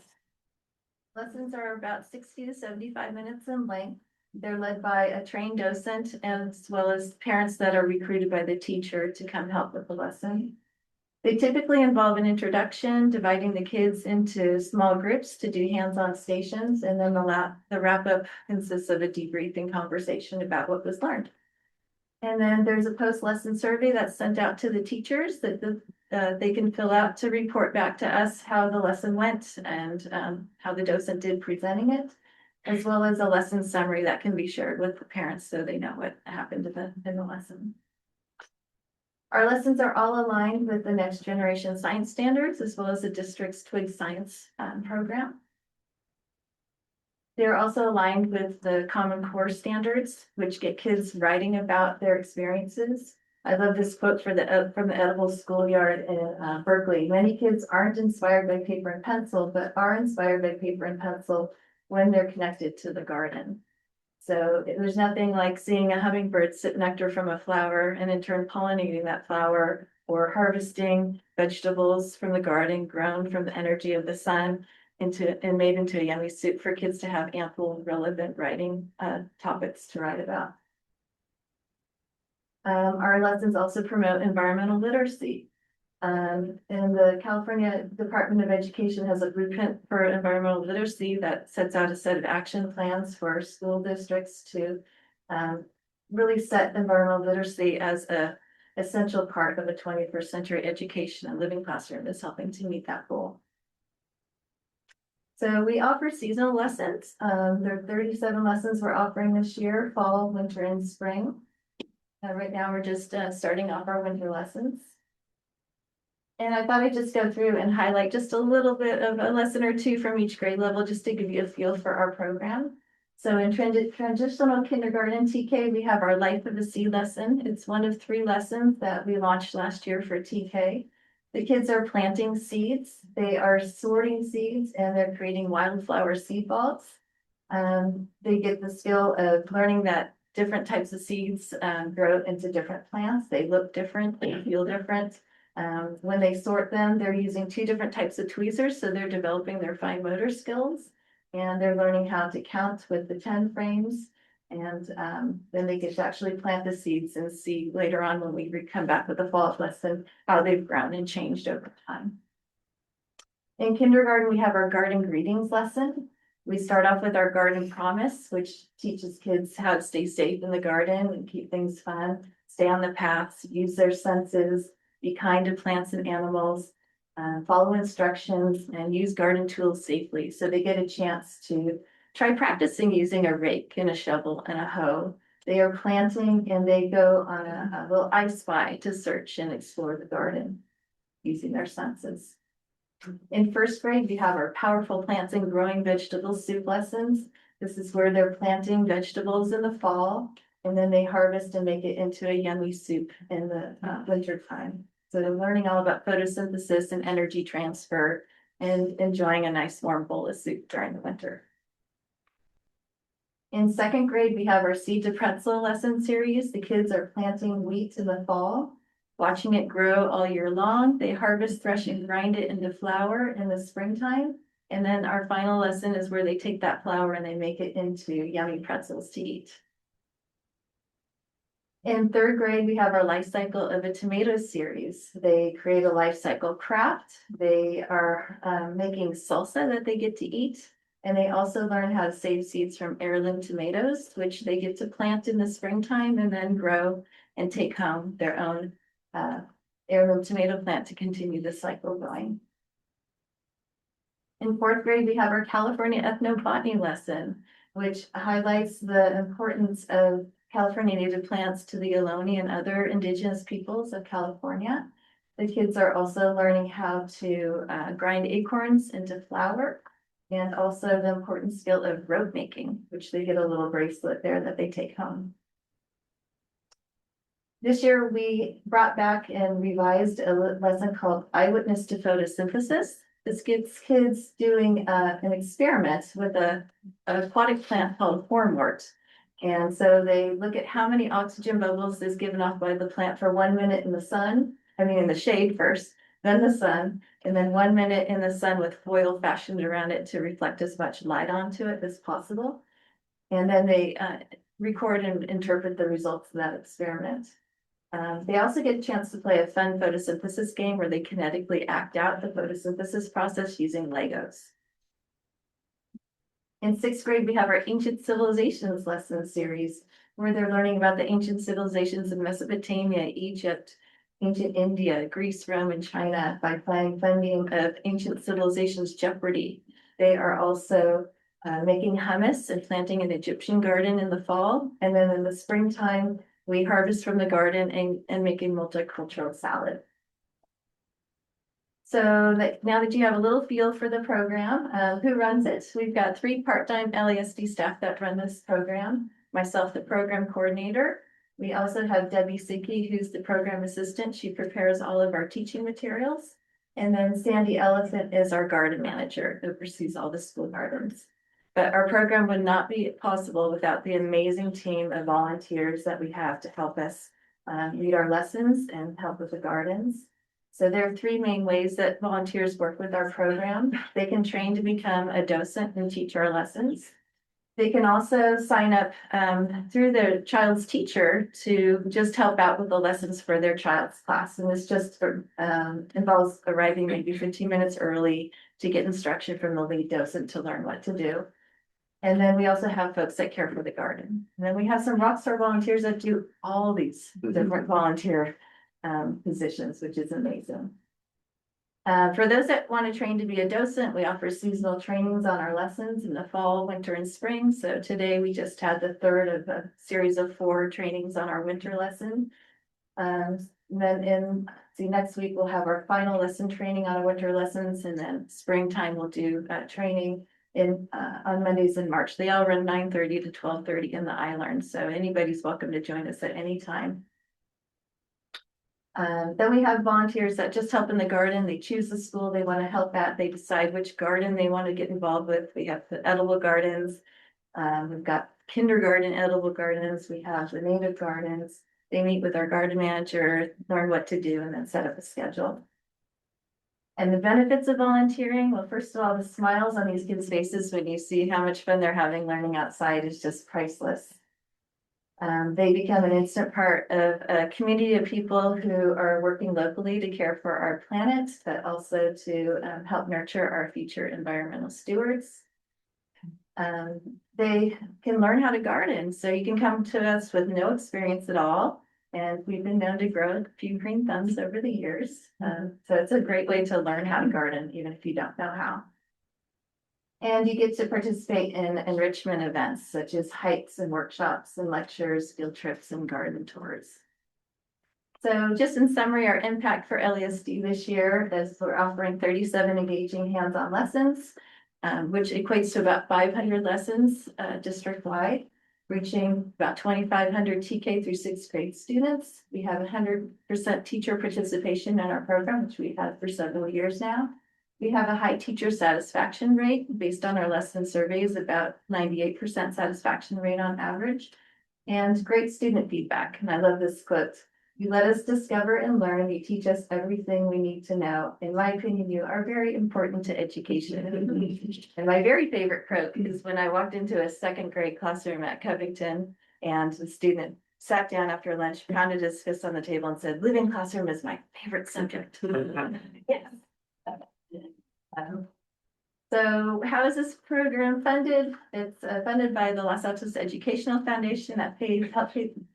lessons are about 60 to 75 minutes in length. They're led by a trained docent as well as parents that are recruited by the teacher to come help with the lesson. They typically involve an introduction, dividing the kids into small groups to do hands-on stations, and then the wrap-up consists of a debriefing conversation about what was learned. And then there's a post-lesson survey that's sent out to the teachers that they can fill out to report back to us how the lesson went and how the docent did presenting it, as well as a lesson summary that can be shared with the parents so they know what happened in the lesson. Our lessons are all aligned with the next generation science standards, as well as the district's Twig Science program. They're also aligned with the Common Core standards, which get kids writing about their experiences. I love this quote from the Edible Schoolyard in Berkeley. Many kids aren't inspired by paper and pencil, but are inspired by paper and pencil when they're connected to the garden. So there's nothing like seeing a hummingbird sip nectar from a flower and in turn pollinating that flower or harvesting vegetables from the garden grown from the energy of the sun and made into a yummy soup for kids to have ample relevant writing topics to write about. Our lessons also promote environmental literacy. And the California Department of Education has a blueprint for environmental literacy that sets out a set of action plans for school districts to really set environmental literacy as a essential part of a 21st century education. And living classroom is helping to meet that goal. So we offer seasonal lessons. There are 37 lessons we're offering this year, fall, winter, and spring. Right now, we're just starting off our winter lessons. And I thought I'd just go through and highlight just a little bit of a lesson or two from each grade level, just to give you a feel for our program. So in transitional kindergarten TK, we have our Life of a Seed lesson. It's one of 3 lessons that we launched last year for TK. The kids are planting seeds, they are sorting seeds, and they're creating wildflower seed vaults. They get the skill of learning that different types of seeds grow into different plants. They look different, they feel different. When they sort them, they're using 2 different types of tweezers, so they're developing their fine motor skills. And they're learning how to count with the 10 frames. And then they get to actually plant the seeds and see later on when we come back with the follow-up lesson, how they've grown and changed over time. In kindergarten, we have our garden greetings lesson. We start off with our garden promise, which teaches kids how to stay safe in the garden and keep things fun, stay on the paths, use their senses, be kind to plants and animals, follow instructions, and use garden tools safely. So they get a chance to try practicing using a rake and a shovel and a hoe. They are planting and they go on a little I spy to search and explore the garden using their senses. In first grade, we have our powerful plants and growing vegetables soup lessons. This is where they're planting vegetables in the fall, and then they harvest and make it into a yummy soup in the winter time. So they're learning all about photosynthesis and energy transfer and enjoying a nice warm bowl of soup during the winter. In second grade, we have our Seed to Pretzel lesson series. The kids are planting wheat in the fall, watching it grow all year long. They harvest, thresh, and grind it into flour in the springtime. And then our final lesson is where they take that flour and they make it into yummy pretzels to eat. In third grade, we have our life cycle of a tomato series. They create a life cycle craft. They are making salsa that they get to eat. And they also learn how to save seeds from heirloom tomatoes, which they get to plant in the springtime and then grow and take home their own heirloom tomato plant to continue the cycle going. In fourth grade, we have our California ethnobotany lesson, which highlights the importance of California native plants to the Ohlone and other indigenous peoples of California. The kids are also learning how to grind acorns into flour, and also the important skill of rope making, which they get a little bracelet there that they take home. This year, we brought back and revised a lesson called Eyewitness to Photosynthesis. This gets kids doing an experiment with an aquatic plant called hornwort. And so they look at how many oxygen bubbles is given off by the plant for 1 minute in the sun, in the shade first, then the sun, and then 1 minute in the sun with foil fashioned around it to reflect as much light onto it as possible. And then they record and interpret the results of that experiment. They also get a chance to play a fun photosynthesis game where they kinetically act out the photosynthesis process using Legos. In sixth grade, we have our Ancient Civilizations lesson series, where they're learning about the ancient civilizations of Mesopotamia, Egypt, ancient India, Greece, Rome, and China by playing fun game of Ancient Civilizations Jeopardy. They are also making hummus and planting an Egyptian garden in the fall. And then in the springtime, we harvest from the garden and make a multicultural salad. So now that you have a little feel for the program, who runs it? We've got 3 part-time LASD staff that run this program. Myself, the program coordinator. We also have Debbie Sicky, who's the program assistant. She prepares all of our teaching materials. And then Sandy Elephant is our garden manager, who oversees all the school gardens. But our program would not be possible without the amazing team of volunteers that we have to help us read our lessons and help with the gardens. So there are three main ways that volunteers work with our program. They can train to become a docent and teach our lessons. They can also sign up through their child's teacher to just help out with the lessons for their child's class. And this just involves arriving maybe 15 minutes early to get instruction from the lead docent to learn what to do. And then we also have folks that care for the garden. And then we have some rockstar volunteers that do all these different volunteer positions, which is amazing. For those that want to train to be a docent, we offer seasonal trainings on our lessons in the fall, winter, and spring. So today we just had the third of a series of 4 trainings on our winter lesson. Then next week we'll have our final lesson training on our winter lessons, and then springtime we'll do training on Mondays in March. They all run 9:30 to 12:30 in the iLearn, so anybody's welcome to join us at any time. Then we have volunteers that just help in the garden. They choose the school they want to help at. They decide which garden they want to get involved with. We have the edible gardens. We've got kindergarten edible gardens. We have the native gardens. They meet with our garden manager, learn what to do, and then set up a schedule. And the benefits of volunteering, well, first of all, the smiles on these kids' faces when you see how much fun they're having learning outside is just priceless. They become an instant part of a community of people who are working locally to care for our planet, but also to help nurture our future environmental stewards. They can learn how to garden, so you can come to us with no experience at all. And we've been known to grow a few green thumbs over the years. So it's a great way to learn how to garden, even if you don't know how. And you get to participate in enrichment events such as hikes and workshops and lectures, field trips, and garden tours. So just in summary, our impact for LASD this year is we're offering 37 engaging hands-on lessons, which equates to about 500 lessons district-wide, reaching about 2,500 TK through 6th grade students. We have 100% teacher participation in our program, which we've had for several years now. We have a high teacher satisfaction rate based on our lesson surveys, about 98% satisfaction rate on average, and great student feedback. And I love this quote: "You let us discover and learn. You teach us everything we need to know. In my opinion, you are very important to education." And my very favorite quote is when I walked into a 2nd grade classroom at Covington, and the student sat down after lunch, pounded his fist on the table and said, "Living classroom is my favorite subject." Yes. So how is this program funded? It's funded by the Los Altos Educational Foundation that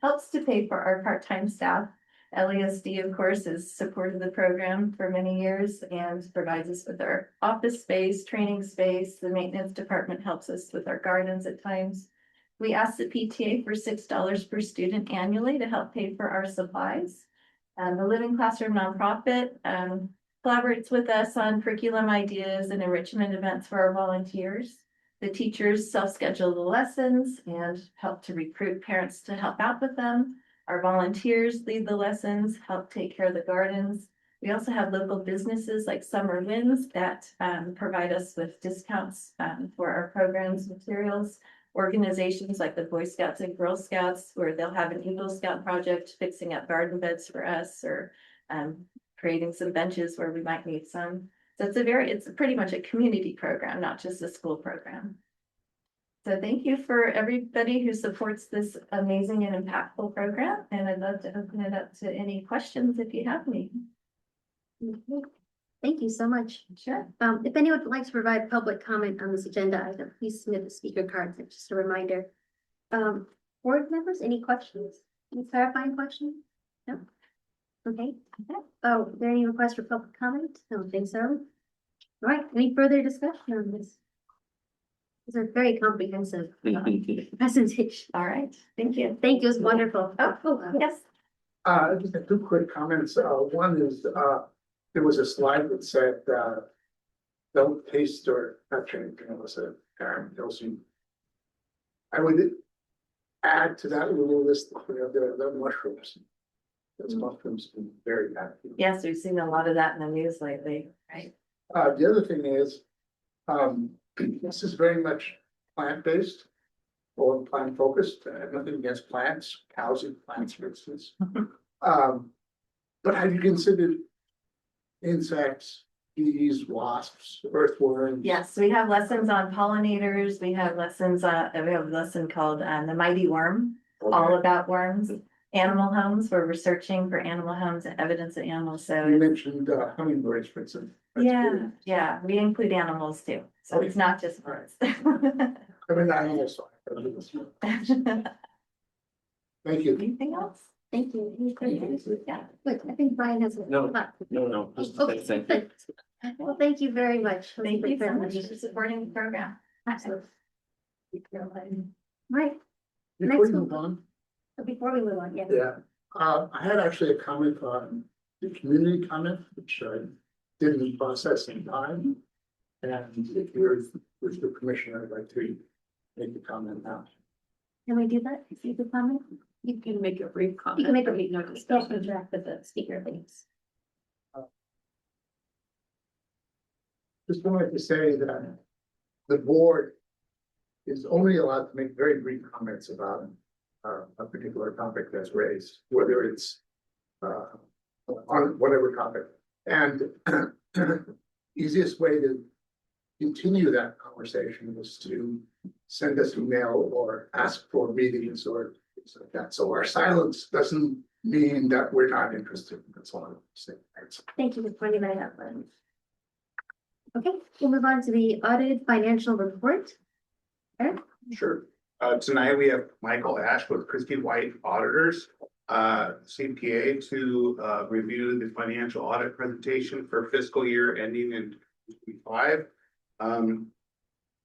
helps to pay for our part-time staff. LASD, of course, has supported the program for many years and provides us with our office space, training space. The maintenance department helps us with our gardens at times. We ask the PTA for $6 per student annually to help pay for our supplies. The Living Classroom nonprofit collaborates with us on curriculum ideas and enrichment events for our volunteers. The teachers self-schedule the lessons and help to recruit parents to help out with them. Our volunteers lead the lessons, help take care of the gardens. We also have local businesses like Summer Winds that provide us with discounts for our programs, materials. Organizations like the Boy Scouts and Girl Scouts, where they'll have an Eagle Scout project fixing up garden beds for us, or creating some benches where we might need some. So it's pretty much a community program, not just a school program. So thank you for everybody who supports this amazing and impactful program. And I'd love to open it up to any questions if you have any. Thank you so much. Sure. If anyone would like to provide public comment on this agenda item, please submit the speaker card. That's just a reminder. Board members, any questions? Any clarifying questions? No? Okay. Oh, are there any requests for public comment? I don't think so. All right, any further discussion on this? These are very comprehensive presentation. All right, thank you. Thank you, it was wonderful. Yes. Just 2 quick comments. One is, there was a slide that said, don't taste or touch anything. It was a dosing. I would add to that little list, the mushrooms. Those mushrooms can be very bad. Yes, we've seen a lot of that in the news lately, right? The other thing is, this is very much plant-based or plant-focused. Nothing against plants, cows eat plants, for instance. But have you considered insects, bees, wasps, earthworms? Yes, we have lessons on pollinators. We have lessons, we have a lesson called The Mighty Worm, all Okay. about worms. Animal homes, we're researching for animal homes and evidence of animals, so. You mentioned hummingbirds, for instance. That's Yeah, good. yeah, we include animals too, so it's not just birds. I mean, animals. Thank you. Anything else? Thank you. Any questions? Yeah. Wait, I think Brian has. a- No. No, just Oh, the same. good. Well, thank you very much. Thank you so much for supporting the program. Absolutely. Right, Before Next you one. move on, before we move on, yeah. yeah, I had actually a comment on the community comment, which I didn't process in time. And if you're with your permission, I'd like to make a comment now. Can we do that? See the comment? You can make a brief comment. You can make a but no discussion interact with the speaker, please. Just wanted to say that the board is only allowed to make very brief comments about a particular topic that's raised, whether it's on whatever topic. And easiest way to continue that conversation is to send us email or ask for meetings or things like that. So our silence doesn't mean that we're not interested. That's all I'm saying. Thank you for pointing that out, Brian. Okay, we'll move on to the audited financial report. Eric? Sure. Tonight we have Michael Ash with Christie White Auditors, CPA, to review the financial audit presentation for fiscal year ending in 2025.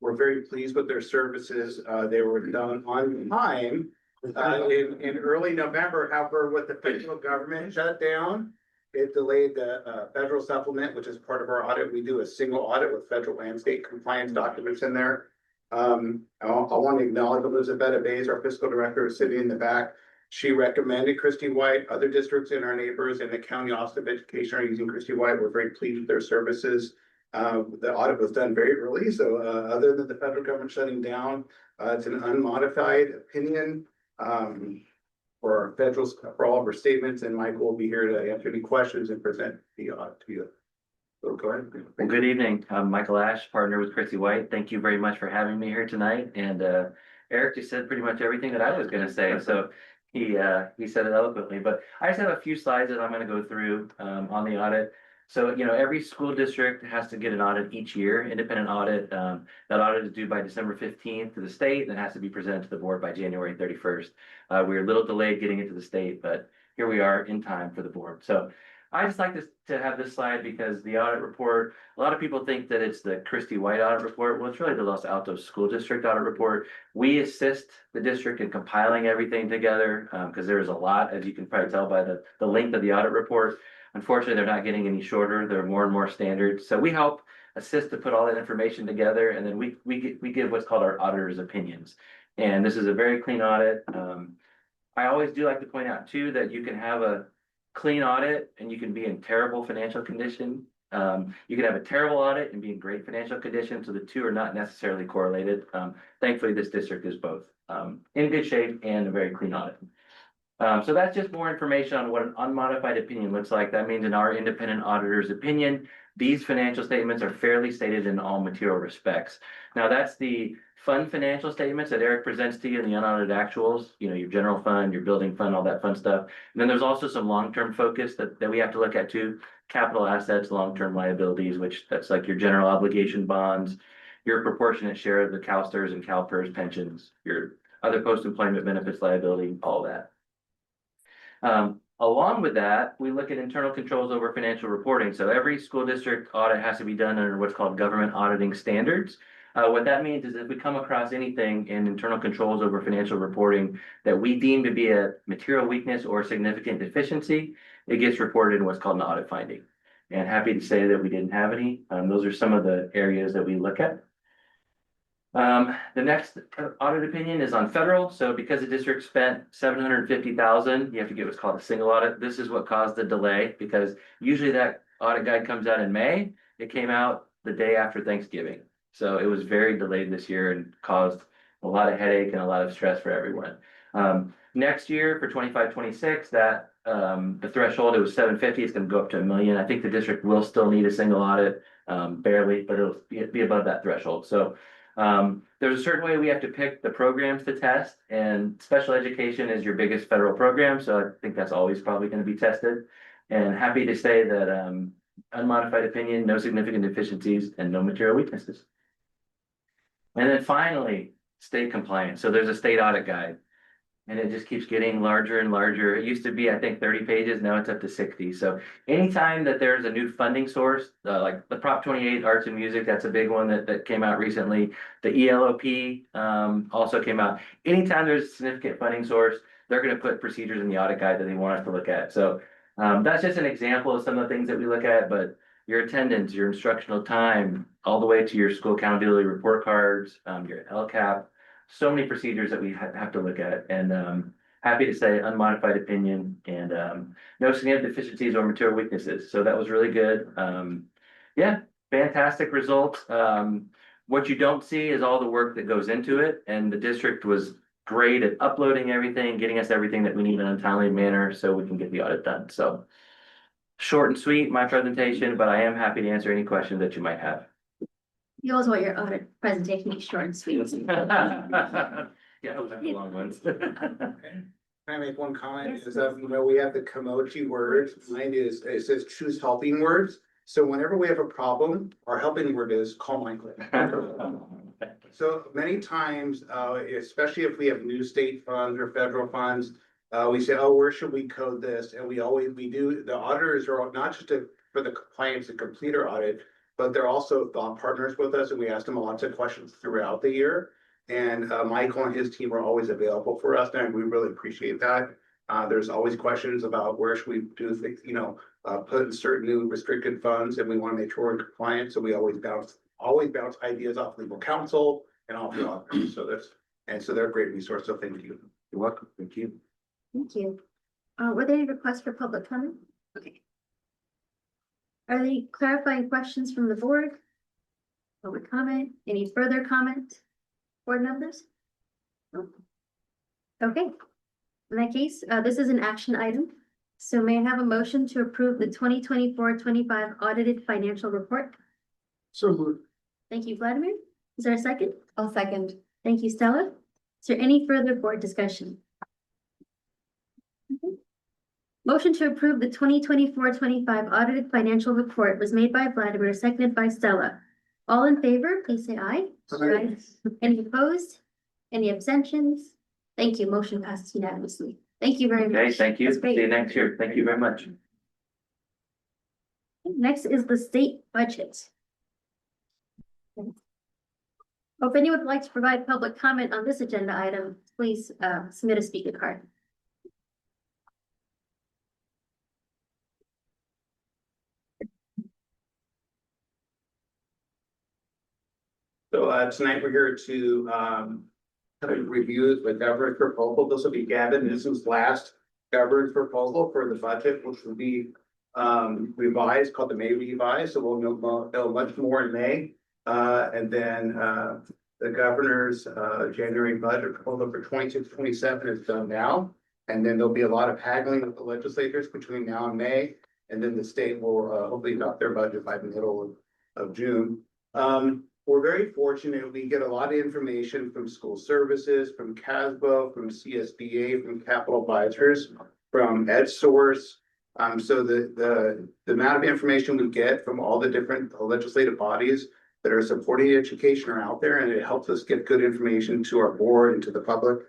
We're very pleased with their services. They were done on time in early November. However, with the federal government shutdown, it delayed the federal supplement, which is part of our audit. We do a single audit with federal and state compliance documents in there. I want to acknowledge Elizabeth Bays, our fiscal director, is sitting in the back. She recommended Christie White. Other districts in our neighbors in the county office of education are using Christie White. We're very pleased with their services. The audit was done very early, so other than the federal government shutting down, it's an unmodified opinion for our federal, for all of our statements, and Michael will be here to answer any questions and present the audit to you. So go ahead. Well, good evening. I'm Michael Ash, partner with Christie White. Thank you very much for having me here tonight. And Eric just said pretty much everything that I was going to say. So he said it eloquently. But I just have a few slides that I'm going to go through on the audit. So, you know, every school district has to get an audit each year, independent audit. That audit is due by December 15th to the state and has to be presented to the board by January 31st. We're a little delayed getting it to the state, but here we are in time for the board. So I just like to have this slide because the audit report, a lot of people think that it's the Christie White audit report. Well, it's really the Los Altos School District audit report. We assist the district in compiling everything together because there is a lot, as you can probably tell by the length of the audit report. Unfortunately, they're not getting any shorter. They're more and more standard. So we help assist to put all that information together, and then we give what's called our auditor's opinions. And this is a very clean audit. I always do like to point out too that you can have a clean audit and you can be in terrible financial condition. You can have a terrible audit and be in great financial condition. So the two are not necessarily correlated. Thankfully, this district is both in good shape and a very clean audit. So that's just more information on what an unmodified opinion looks like. That means in our independent auditor's opinion, these financial statements are fairly stated in all material respects. Now that's the fund financial statements that Eric presents to you in the unaudited actuals, you know, your general fund, your building fund, all that fun stuff. And then there's also some long-term focus that we have to look at too. Capital assets, long-term liabilities, which that's like your general obligation bonds, your proportionate share of the CalSTRS and CalPERS pensions, your other post-employment benefits liability, all that. Along with that, we look at internal controls over financial reporting. So every school district audit has to be done under what's called government auditing standards. What that means is if we come across anything in internal controls over financial reporting that we deem to be a material weakness or significant deficiency, it gets reported in what's called an audit finding. And happy to say that we didn't have any. Those are some of the areas that we look at. The next audit opinion is on federal. So because the district spent $750,000, you have to get what's called a single audit. This is what caused the delay because usually that audit guide comes out in May. It came out the day after Thanksgiving. So it was very delayed this year and caused a lot of headache and a lot of stress for everyone. Next year for 25-26, that the threshold. It was 750. It's gonna go up to 1 million. I think the district will still need a single audit, barely, but it'll be above that threshold. So there's a certain way we have to pick the programs to test, and special education is your biggest federal program, so I think that's always probably gonna be tested. And happy to say that unmodified opinion, no significant deficiencies, and no material weaknesses. And then finally, state compliance. So there's a state audit guide. And it just keeps getting larger and larger. It used to be, I think, 30 pages, now it's up to 60. So anytime that there's a new funding source, like the Prop 28 Arts and Music, that's a big one that came out recently. The ELOP also came out. Anytime there's a significant funding source, they're going to put procedures in the audit guide that they want us to look at. So that's just an example of some of the things that we look at, but your attendance, your instructional time, all the way to your school accountability report cards, your LCAP, so many procedures that we have to look at, and happy to say unmodified opinion and no significant deficiencies or material weaknesses. So that was really good. Yeah, fantastic results. What you don't see is all the work that goes into it, and the district was great at uploading everything, getting us everything that we need in a timely manner so we can get the audit done. So short and sweet, my presentation, but I am happy to answer any questions that you might have. You always want your audit presentation to be short and sweet. Yeah, those are the long ones. Can I make one comment? Yes, Is that, we have the Komochi words. Mine is, it says choose helping words. So whenever we have a problem, our helping word is call Michael. So many times, especially if we have new state funds or federal funds, we say, oh, where should we code this? And we do, the auditors are not just for the compliance and complete our audit, but they're also thought partners with us, and we ask them lots of questions throughout the year. And Michael and his team are always available for us, and we really appreciate that. There's always questions about where should we do things, put in certain new restricted funds, and we want to make sure we're in compliance. So we always bounce ideas off legal counsel and off the auditors. So they're a great resource. So thank you. You're welcome. Thank you. Thank you. Were there any requests for public comment? Okay. Are there any clarifying questions from the board? Public comment? Any further comment? Board members? No. Okay. In that case, this is an action item. So may I have a motion to approve the 2024-25 audited financial report? So moved. Thank you, Vladimir. Is there a second? I'll second. Thank you, Stella. Is there any further board discussion? Okay. Motion to approve the 2024-25 audited financial report was made by Vladimir, seconded by Stella. All in favor, please say aye. Aye. Any opposed? Any abstentions? Thank you. Motion passes unanimously. Thank you very much. Okay, thank you. That's great. See you next year. Thank you very much. Next is the state budget. If anyone would like to provide public comment on this agenda item, please submit a speaker card. So tonight we're here to review the governor's proposal. This will be Gavin Newsom's last governor's proposal for the budget, which will be revised, called the May revise. So we'll know much more in May. And then the governor's January budget proposal for 26-27 is done now. And then there'll be a lot of haggling with the legislators between now and May. And then the state will hopefully adopt their budget by the middle of June. We're very fortunate. We get a lot of information from school services, from CASBO, from CSBA, from capital advisors, from EdSource. So the amount of information we get from all the different legislative bodies that are supporting education are out there, and it helps us get good information to our board and to the public.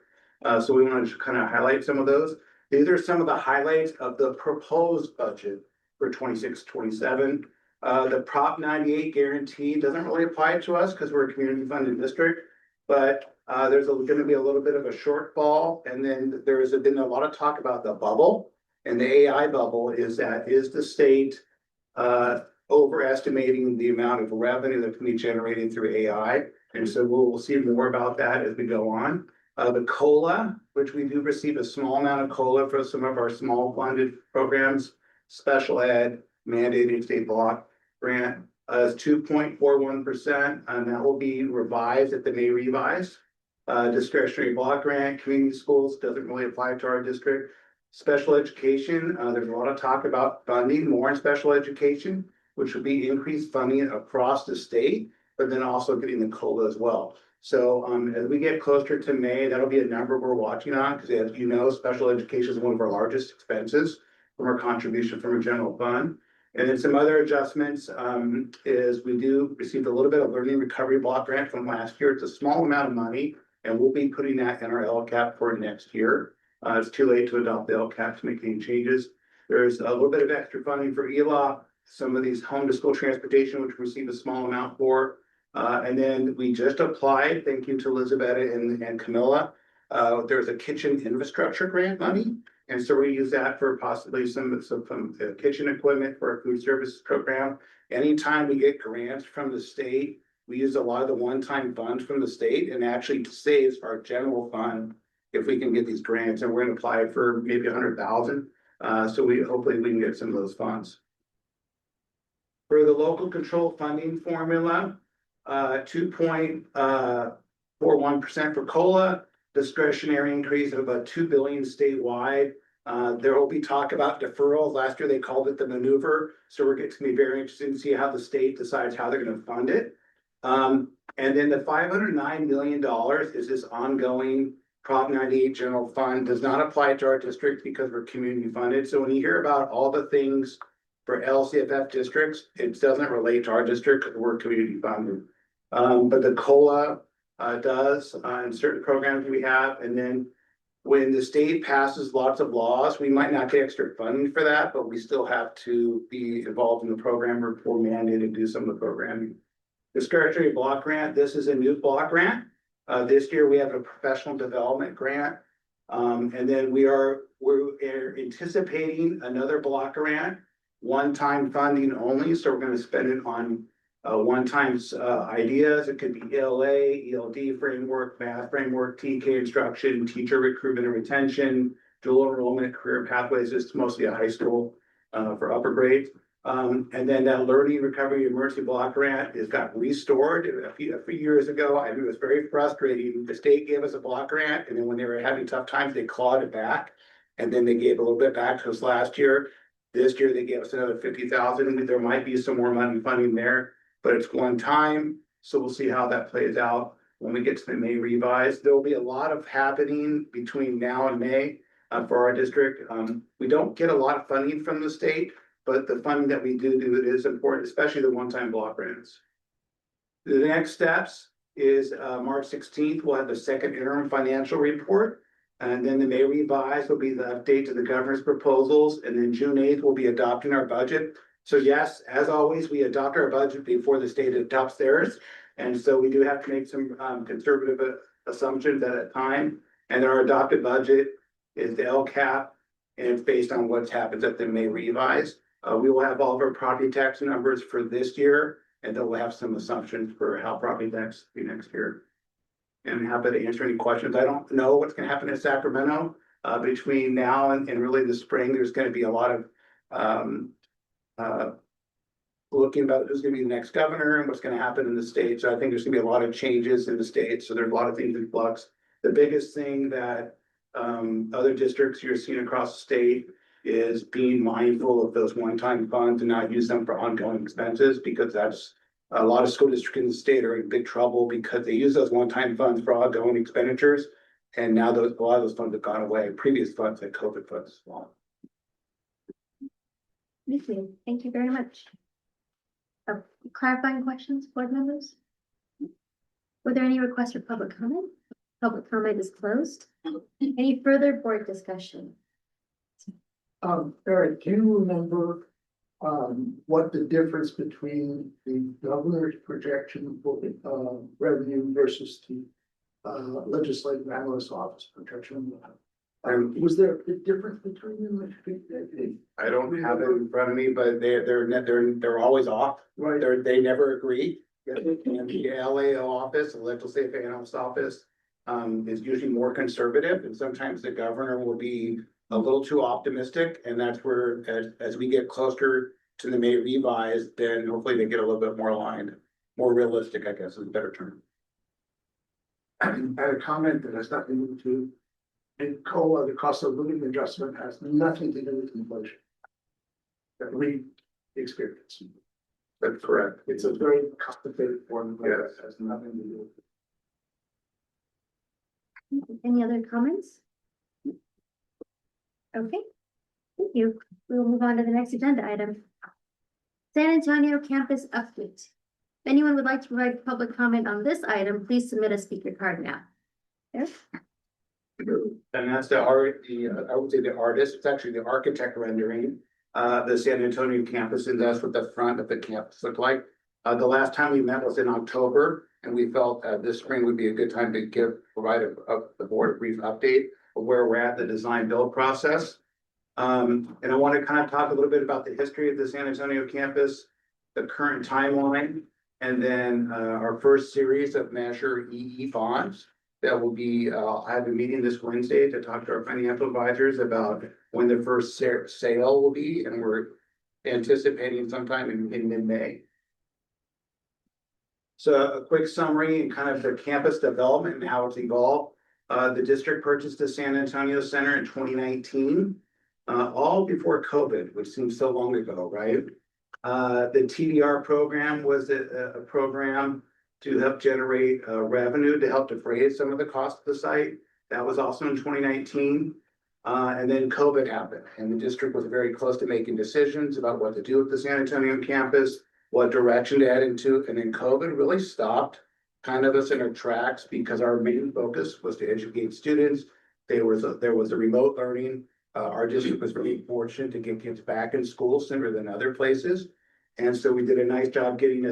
So we want to kind of highlight some of those. These are some of the highlights of the proposed budget for 26-27. The Prop 98 guarantee doesn't really apply to us because we're a community funded district, but there's going to be a little bit of a shortfall. And then there's been a lot of talk about the bubble, and the AI bubble is the state overestimating the amount of revenue that can be generated through AI. And so we'll see more about that as we go on. The COLA, which we do receive a small amount of COLA for some of our small funded programs, special ed, mandated state block grant, is 2.41%, and that will be revised at the May revise. Discretionary block grant, community schools doesn't really apply to our district. Special education, there's a lot of talk about funding more in special education, which would be increased funding across the state, but then also getting the COLA as well. So as we get closer to May, that'll be a number we're watching on, because as you know, special education is one of our largest expenses from our contribution from a general fund. And then some other adjustments is we do receive a little bit of learning recovery block grant from last year. It's a small amount of money, and we'll be putting that in our LCAP for next year. It's too late to adopt the LCAP to make any changes. There's a little bit of extra funding for ELA, some of these home to school transportation, which we receive a small amount for. And then we just applied, thank you to Elizabeth and Camilla. There's a kitchen infrastructure grant money. And so we use that for possibly some kitchen equipment for our food services program. Anytime we get grants from the state, we use a lot of the one-time funds from the state and actually saves our general fund if we can get these grants, and we're gonna apply for maybe 100,000. So hopefully we can get some of those funds. For the local control funding formula, 2.41% for COLA, discretionary increase of about 2 billion statewide. There will be talk about deferrals. Last year they called it the maneuver. So it's gonna be very interesting to see how the state decides how they're gonna fund it. And then the $509 million is this ongoing Prop 98 general fund, does not apply to our district because we're community funded. So when you hear about all the things for LCFF districts, it doesn't relate to our district because we're community funded. But the COLA does in certain programs we have. And then when the state passes lots of laws, we might not get extra funding for that, but we still have to be involved in the program or mandated to do some of the programming. Discretionary block grant, this is a new block grant. This year we have a professional development grant. And then we're anticipating another block grant, one-time funding only. So we're going to spend it on one-time ideas. It could be ELA, ELD framework, math framework, TK instruction, teacher recruitment and retention, dual enrollment, career pathways. It's mostly a high school for upper grades. And then that learning recovery emergency block grant is got restored a few years ago. I mean, it was very frustrating. The state gave us a block grant, and then when they were having tough times, they clawed it back. And then they gave a little bit back to us last year. This year they gave us another 50,000. There might be some more money funding there, but it's one time. So we'll see how that plays out when we get to the May revise. There will be a lot of happening between now and May for our district. We don't get a lot of funding from the state, but the funding that we do it is important, especially the one-time block grants. The next steps is March 16th, we'll have the second interim financial report. And then the May revise will be the update to the governor's proposals. And then June 8th, we'll be adopting our budget. So yes, as always, we adopt our budget before the state adopts theirs. And so we do have to make some conservative assumptions at a time. And our adopted budget is the LCAP, and it's based on what happens at the May revise. We will have all of our property tax numbers for this year, and then we'll have some assumptions for how property tax will be next year. And happy to answer any questions. I don't know what's going to happen in Sacramento between now and really the spring. There's going to be a lot of looking about who's going to be the next governor and what's going to happen in the state. So I think there's going to be a lot of changes in the state. So there's a lot of things in flux. The biggest thing that other districts you're seeing across the state is being mindful of those one-time funds and not use them for ongoing expenses, because that's a lot of school districts in the state are in big trouble because they use those one-time funds for ongoing expenditures. And now a lot of those funds have gone away, previous funds like COVID funds as well. Thank you very much. Clarifying questions, board members? Were there any requests for public comment? Public comment is closed. Any further board discussion? Eric, do you remember what the difference between the governor's projection for revenue versus the legislative analyst office projection? Was there a difference between them? I don't have it in front of me, but they're always off. Right. They never agree. And the LAO office, the legislative analyst office, is usually more conservative, and sometimes the governor will be a little too optimistic, and that's where as we get closer to the May revise, then hopefully they get a little bit more aligned, more realistic, I guess is a better term. I had a comment that has nothing to And COLA, the cost of living adjustment, has nothing to do with inflation. That we experience. That's correct. It's a very complicated formula that has nothing to do with. Any other comments? Okay, thank you. We will move on to the next agenda item. San Antonio campus update. If anyone would like to provide public comment on this item, please submit a speaker card now. Yes? And that's I would say the artist, it's actually the architect rendering, the San Antonio campus, and that's what the front of the campus looked like. The last time we met was in October, and we felt this spring would be a good time to provide the board a brief update of where we're at the design build process. And I want to kind of talk a little bit about the history of the San Antonio campus, the current timeline, and then our first series of Measure EE bonds that will be, I have a meeting this Wednesday to talk to our financial advisors about when the first sale will be, and we're anticipating sometime in mid-May. So a quick summary and kind of the campus development and how it's evolved. The district purchased the San Antonio Center in 2019, all before COVID, which seems so long ago, right? The TDR program was a program to help generate revenue to help defray some of the cost of the site. That was also in 2019. And then COVID happened, and the district was very close to making decisions about what to do with the San Antonio campus, what direction to head into, and then COVID really stopped kind of us in our tracks because our main focus was to educate students. There was a remote learning. Our district was really fortunate to get kids back in school sooner than other places. And so we did a nice job getting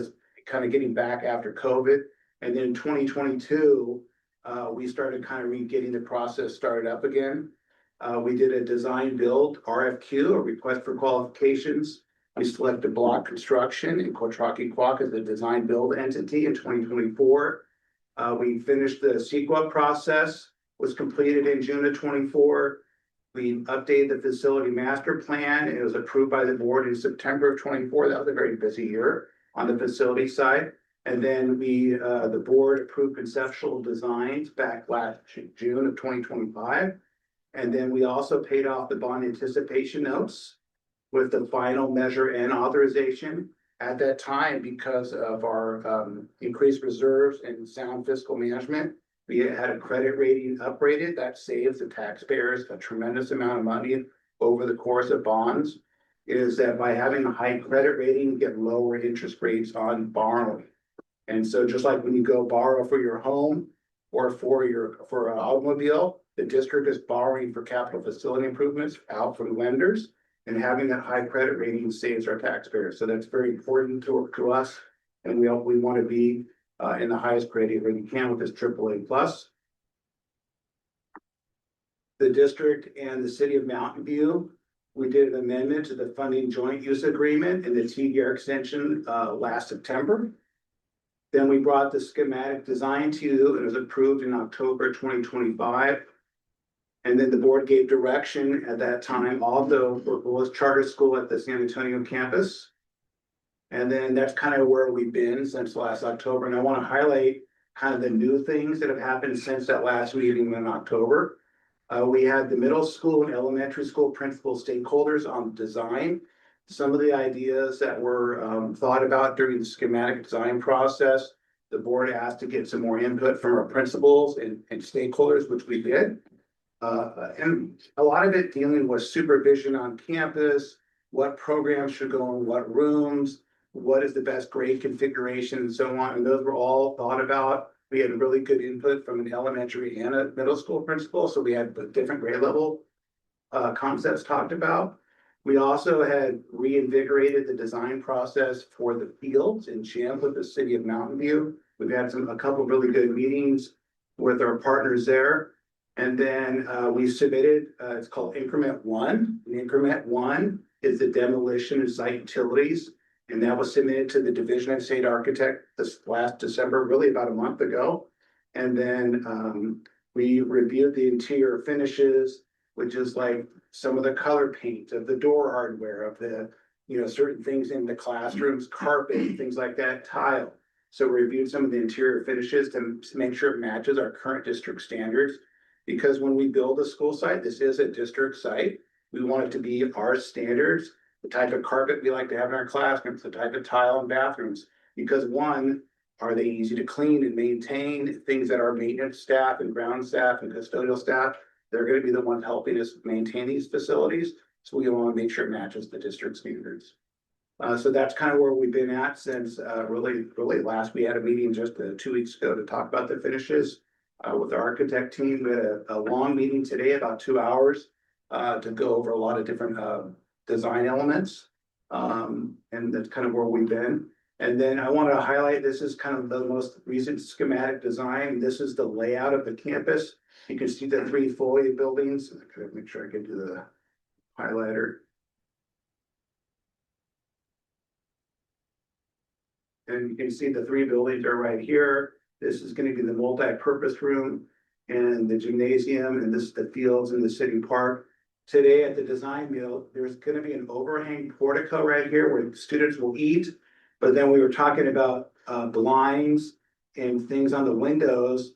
back after COVID. And then in 2022, we started kind of getting the process started up again. We did a design build RFQ, a request for qualifications. We selected Block Construction and Quatraki Quack as the design build entity in 2024. We finished the CEQA process, was completed in June of 24. We updated the facility master plan. It was approved by the board in September of 24. That was a very busy year on the facility side. And then the board approved conceptual designs back last June of 2025. And then we also paid off the bond anticipation notes with the final Measure N authorization. At that time, because of our increased reserves and sound fiscal management, we had a credit rating upgraded. That saves the taxpayers a tremendous amount of money over the course of bonds. Is that by having a high credit rating, you get lower interest rates on borrowing. And so just like when you go borrow for your home or for an automobile, the district is borrowing for capital facility improvements out from lenders, and having that high credit rating saves our taxpayers. So that's very important to us. And we want to be in the highest credit rating we can with this AAA+. The district and the city of Mountain View, we did an amendment to the funding joint use agreement and the TDR extension last September. Then we brought the schematic design to you, and it was approved in October 2025. And then the board gave direction at that time, although it was charter school at the San Antonio campus. And then that's kind of where we've been since last October. And I want to highlight kind of the new things that have happened since that last meeting in October. We had the middle school and elementary school principal stakeholders on design. Some of the ideas that were thought about during the schematic design process, the board asked to get some more input from our principals and stakeholders, which we did. And a lot of it dealing with supervision on campus, what programs should go in what rooms, what is the best grade configuration, and so on. And those were all thought about. We had really good input from an elementary and a middle school principal, so we had different grade level concepts talked about. We also had reinvigorated the design process for the fields and gym with the city of Mountain View. We've had a couple of really good meetings with our partners there. And then we submitted, it's called Increment 1. And Increment 1 is the demolition and site utilities. And that was submitted to the Division of State Architect this last December, really about a month ago. And then we reviewed the interior finishes, which is like some of the color paint of the door hardware, of the, certain things in the classrooms, carpet, things like that, tile. So we reviewed some of the interior finishes to make sure it matches our current district standards. Because when we build a school site, this is a district site. We want it to be our standards, the type of carpet we like to have in our classrooms, the type of tile in bathrooms. Because one, are they easy to clean and maintain? Things that our maintenance staff and ground staff and custodial staff, they're gonna be the ones helping us maintain these facilities. So we want to make sure it matches the district standards. So that's kind of where we've been at since really last, we had a meeting just 2 weeks ago to talk about the finishes. With the architect team, we had a long meeting today, about 2 hours, to go over a lot of different design elements. And that's kind of where we've been. And then I want to highlight, this is kind of the most recent schematic design. This is the layout of the campus. You can see the 3 foliate buildings. I gotta make sure I get to the highlighter. And you can see the 3 buildings are right here. This is going to be the multi-purpose room and the gymnasium, and this is the fields in the city park. Today at the design meal, there's going to be an overhang portico right here where students will eat. But then we were talking about blinds and things on the windows.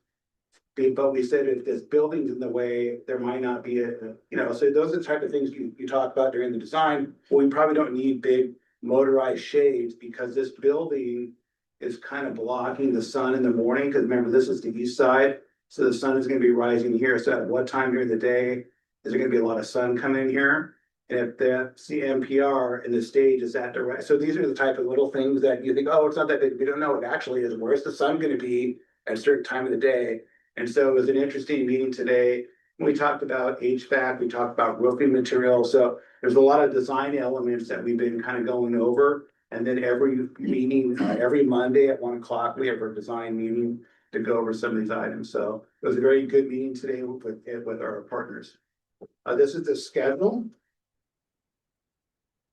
But we said if there's buildings in the way, there might not be so those are the type of things you talk about during the design. Well, we probably don't need big motorized shades because this building is kind of blocking the sun in the morning. Because remember, this is the east side. So the sun is going to be rising here. So at what time during the day is there going to be a lot of sun coming in here? And if the CMPR and the stage is at direct, so these are the type of little things that you think, oh, it's not that big. We don't know. It actually is. Where's the sun going to be at a certain time of the day? And so it was an interesting meeting today. We talked about HVAC, we talked about roofing material. So there's a lot of design elements that we've been kind of going over. And then every meeting, every Monday at 1 o'clock, we have our design meeting to go over some of these items. So it was a very good meeting today with our partners. This is the schedule.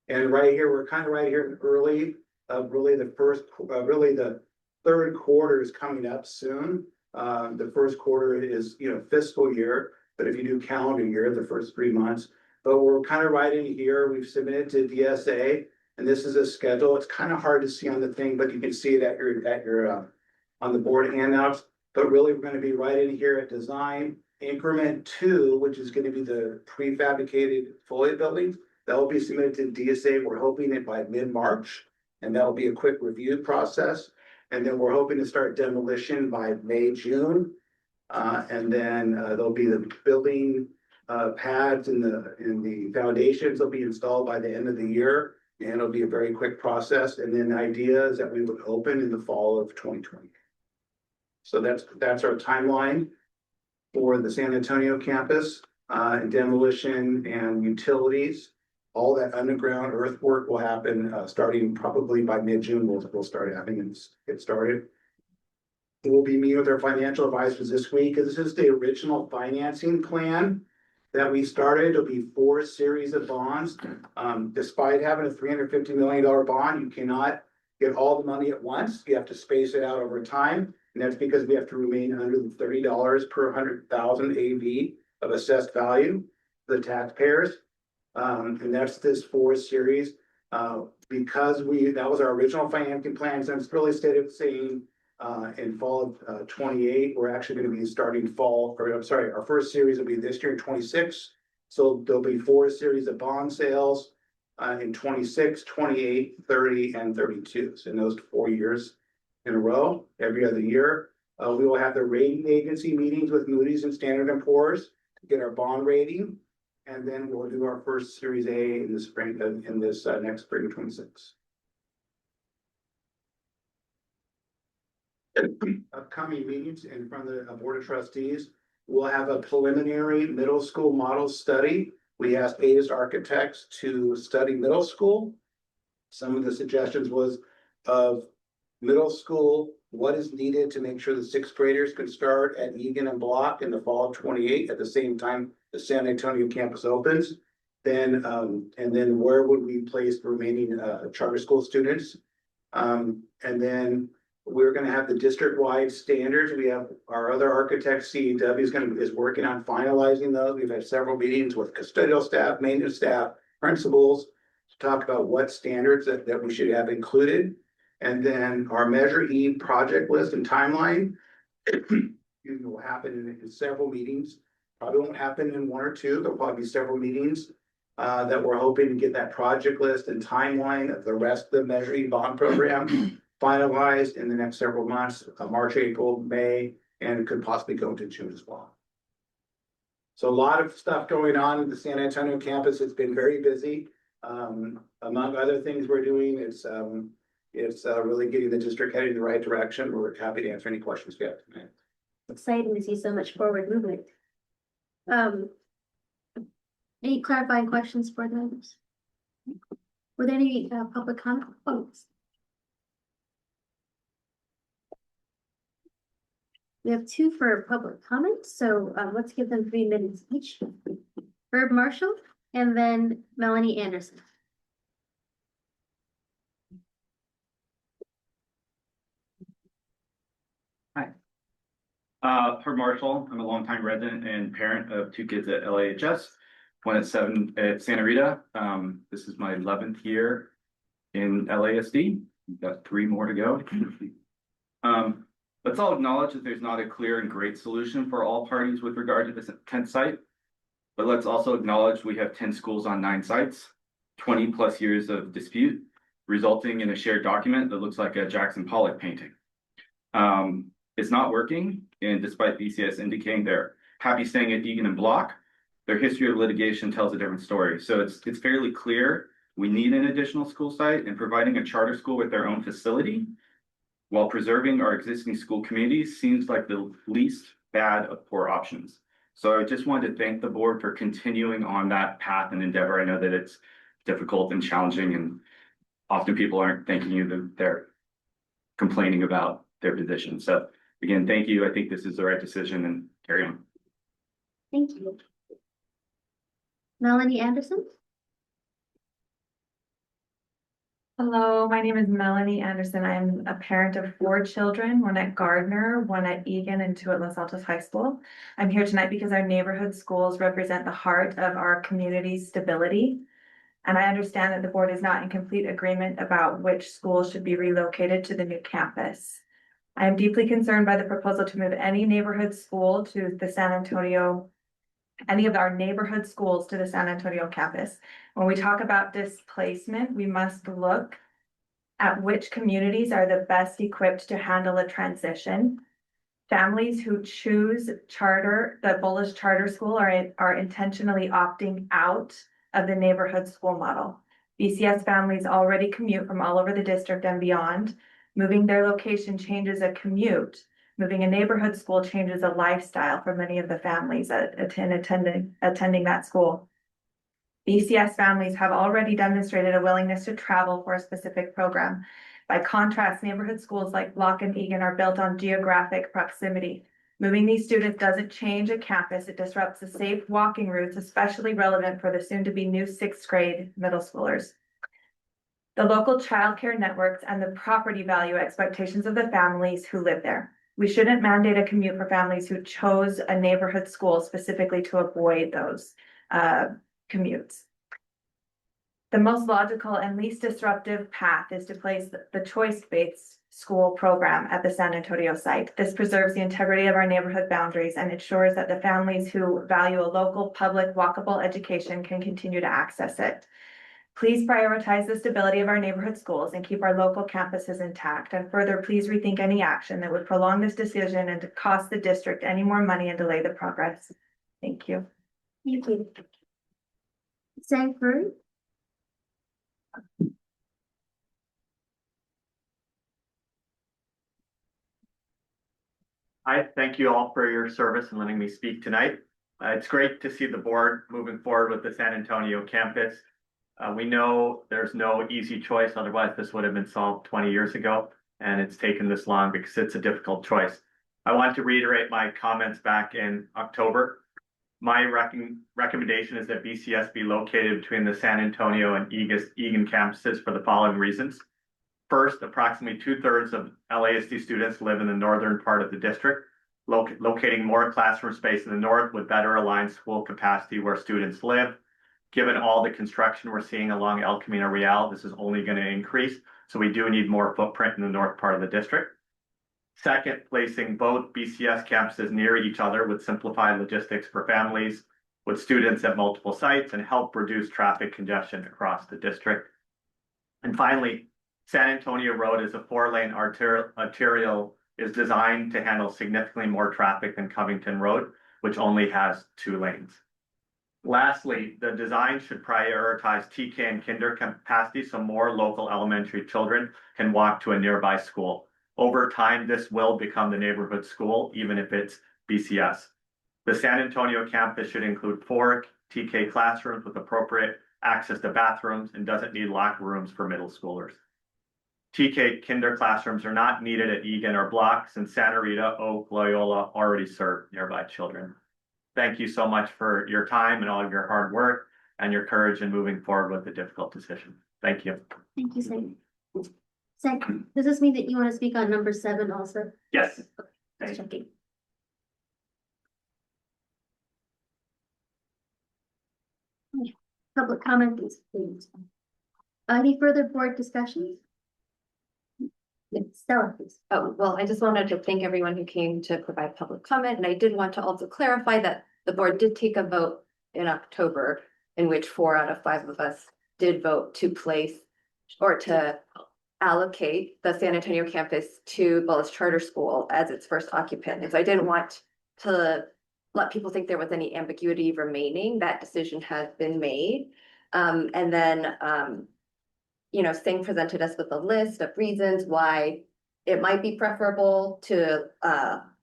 And right here, we're kind of right here early, really the third quarter is coming up soon. The first quarter is, fiscal year, but if you do calendar year, the first 3 months. But we're kind of right in here. We've submitted to DSA, and this is a schedule. It's kind of hard to see on the thing, but you can see it at your on the board handouts. But really, we're going to be right in here at design increment 2, which is going to be the prefabricated foliate buildings. That will be submitted to DSA. We're hoping it by mid-March, and that'll be a quick review process. And then we're hoping to start demolition by May, June. And then there'll be the building pads and the foundations will be installed by the end of the year. And it'll be a very quick process. And then the idea is that we would open in the fall of 2020. So that's our timeline for the San Antonio campus, and demolition and utilities. All that underground earthwork will happen starting probably by mid-June. We'll start having it get started. We'll be meeting with our financial advisors this week. This is the original financing plan that we started. It'll be 4 series of bonds. Despite having a $350 million bond, you cannot get all the money at once. You have to space it out over time. And that's because we have to remain under the $30 per 100,000 AV of assessed value for the taxpayers. And that's this 4 series. Because that was our original financing plan, so it's really stayed the same. In fall of 28, we're actually going to be starting our first series will be this year in 26. So there'll be 4 series of bond sales in 26, 28, 30, and 32. So in those 4 years in a row, every other year, we will have the rating agency meetings with Moody's and Standard & Poor's to get our bond rating. And then we'll do our first Series A in the spring, next spring of 26. Upcoming meetings in front of the Board of Trustees, we'll have a preliminary middle school model study. We asked ADAS architects to study middle school. Some of the suggestions was of middle school, what is needed to make sure the 6th graders can start at Egan and Block in the fall of 28 at the same time the San Antonio campus opens. Then and then where would we place the remaining charter school students? And then we're going to have the district-wide standards. We have our other architect, CEW, is working on finalizing those. We've had several meetings with custodial staff, maintenance staff, principals to talk about what standards that we should have included. And then our Measure E project list and timeline will happen in several meetings Probably won't happen in one or two, there'll probably be several meetings. That we're hoping to get that project list and timeline of the rest of the Measure E bond program finalized in the next several months, March, April, May, and could possibly go into June as well. So a lot of stuff going on in the San Antonio campus. It's been very busy. Among other things we're doing, it's really getting the district heading in the right direction. We're happy to answer any questions you have tonight. Exciting to see so much forward movement. Any clarifying questions for those? Were there any public comments? We have two for public comments, so let's give them 3 minutes each. Herb Marshall and then Melanie Anderson. Herb Marshall, I'm a longtime resident and parent of 2 kids at LAHS, one at 7 at Santa Rita. This is my 11th year in LASD. We've got 3 more to go. Let's all acknowledge that there's not a clear and great solution for all parties with regard to this 10th site. But let's also acknowledge we have 10 schools on 9 sites, 20 plus years of dispute, resulting in a shared document that looks like a Jackson Pollock painting. It's not working, and despite BCS indicating they're happy staying at Egan and Block, their history of litigation tells a different story. So it's fairly clear we need an additional school site, and providing a charter school with their own facility while preserving our existing school communities seems like the least bad of poor options. So I just wanted to thank the board for continuing on that path and endeavor. I know that it's difficult and challenging, and often people aren't thanking you, that they're complaining about their position. So again, thank you. I think this is the right decision, and carry on. Thank you. Melanie Anderson. Hello, my name is Melanie Anderson. I'm a parent of 4 children, 1 at Gardner, 1 at Egan, and 2 at Los Altos High School. I'm here tonight because our neighborhood schools represent the heart of our community's stability. And I understand that the board is not in complete agreement about which schools should be relocated to the new campus. I am deeply concerned by the proposal to move any neighborhood school to the San Antonio, any of our neighborhood schools to the San Antonio campus. When we talk about displacement, we must look at which communities are the best equipped to handle a transition. Families who choose charter, the Bullish Charter School, are intentionally opting out of the neighborhood school model. BCS families already commute from all over the district and beyond. Moving their location changes a commute. Moving a neighborhood school changes a lifestyle for many of the families attending that school. BCS families have already demonstrated a willingness to travel for a specific program. By contrast, neighborhood schools like Block and Egan are built on geographic proximity. Moving these students doesn't change a campus, it disrupts the safe walking routes, especially relevant for the soon-to-be new 6th grade middle schoolers. The local childcare networks and the property value expectations of the families who live there. We shouldn't mandate a commute for families who chose a neighborhood school specifically to avoid those commutes. The most logical and least disruptive path is to place the choice-based school program at the San Antonio site. This preserves the integrity of our neighborhood boundaries and ensures that the families who value a local public walkable education can continue to access it. Please prioritize the stability of our neighborhood schools and keep our local campuses intact. And further, please rethink any action that would prolong this decision and to cost the district any more money and delay the progress. Thank you. Thank you. Sanford. I thank you all for your service and letting me speak tonight. It's great to see the board moving forward with the San Antonio campus. We know there's no easy choice, otherwise this would have been solved 20 years ago, and it's taken this long because it's a difficult choice. I want to reiterate my comments back in October. My recommendation is that BCS be located between the San Antonio and Egan campuses for the following reasons. First, approximately 2/3 of LASD students live in the northern part of the district. Locating more classroom space in the north would better align school capacity where students live. Given all the construction we're seeing along El Camino Real, this is only going to increase. So we do need more footprint in the north part of the district. Second, placing both BCS campuses near each other would simplify logistics for families with students at multiple sites and help reduce traffic congestion across the district. And finally, San Antonio Road is a 4-lane arterial is designed to handle significantly more traffic than Covington Road, which only has 2 lanes. Lastly, the design should prioritize TK and kinder capacity so more local elementary children can walk to a nearby school. Over time, this will become the neighborhood school, even if it's BCS. The San Antonio campus should include 4 TK classrooms with appropriate access to bathrooms and doesn't need locker rooms for middle schoolers. TK kinder classrooms are not needed at Egan or Block since Santa Rita, Oak, Loyola already serve nearby children. Thank you so much for your time and all of your hard work and your courage in moving forward with a difficult decision. Thank you. Thank you, Sam. Second, does this mean that you want to speak on number 7 also? Yes. Just checking. Public comment, please. Any further board discussions? Stella, please. Oh, well, I just wanted to thank everyone who came to provide public comment, and I did want to also clarify that the board did take a vote in October in which 4 out of 5 of us did vote to place or to allocate the San Antonio campus to Bullis Charter School as its first occupant. And so I didn't want to let people think there was any ambiguity remaining. That decision has been made. And then you know, Singh presented us with a list of reasons why it might be preferable to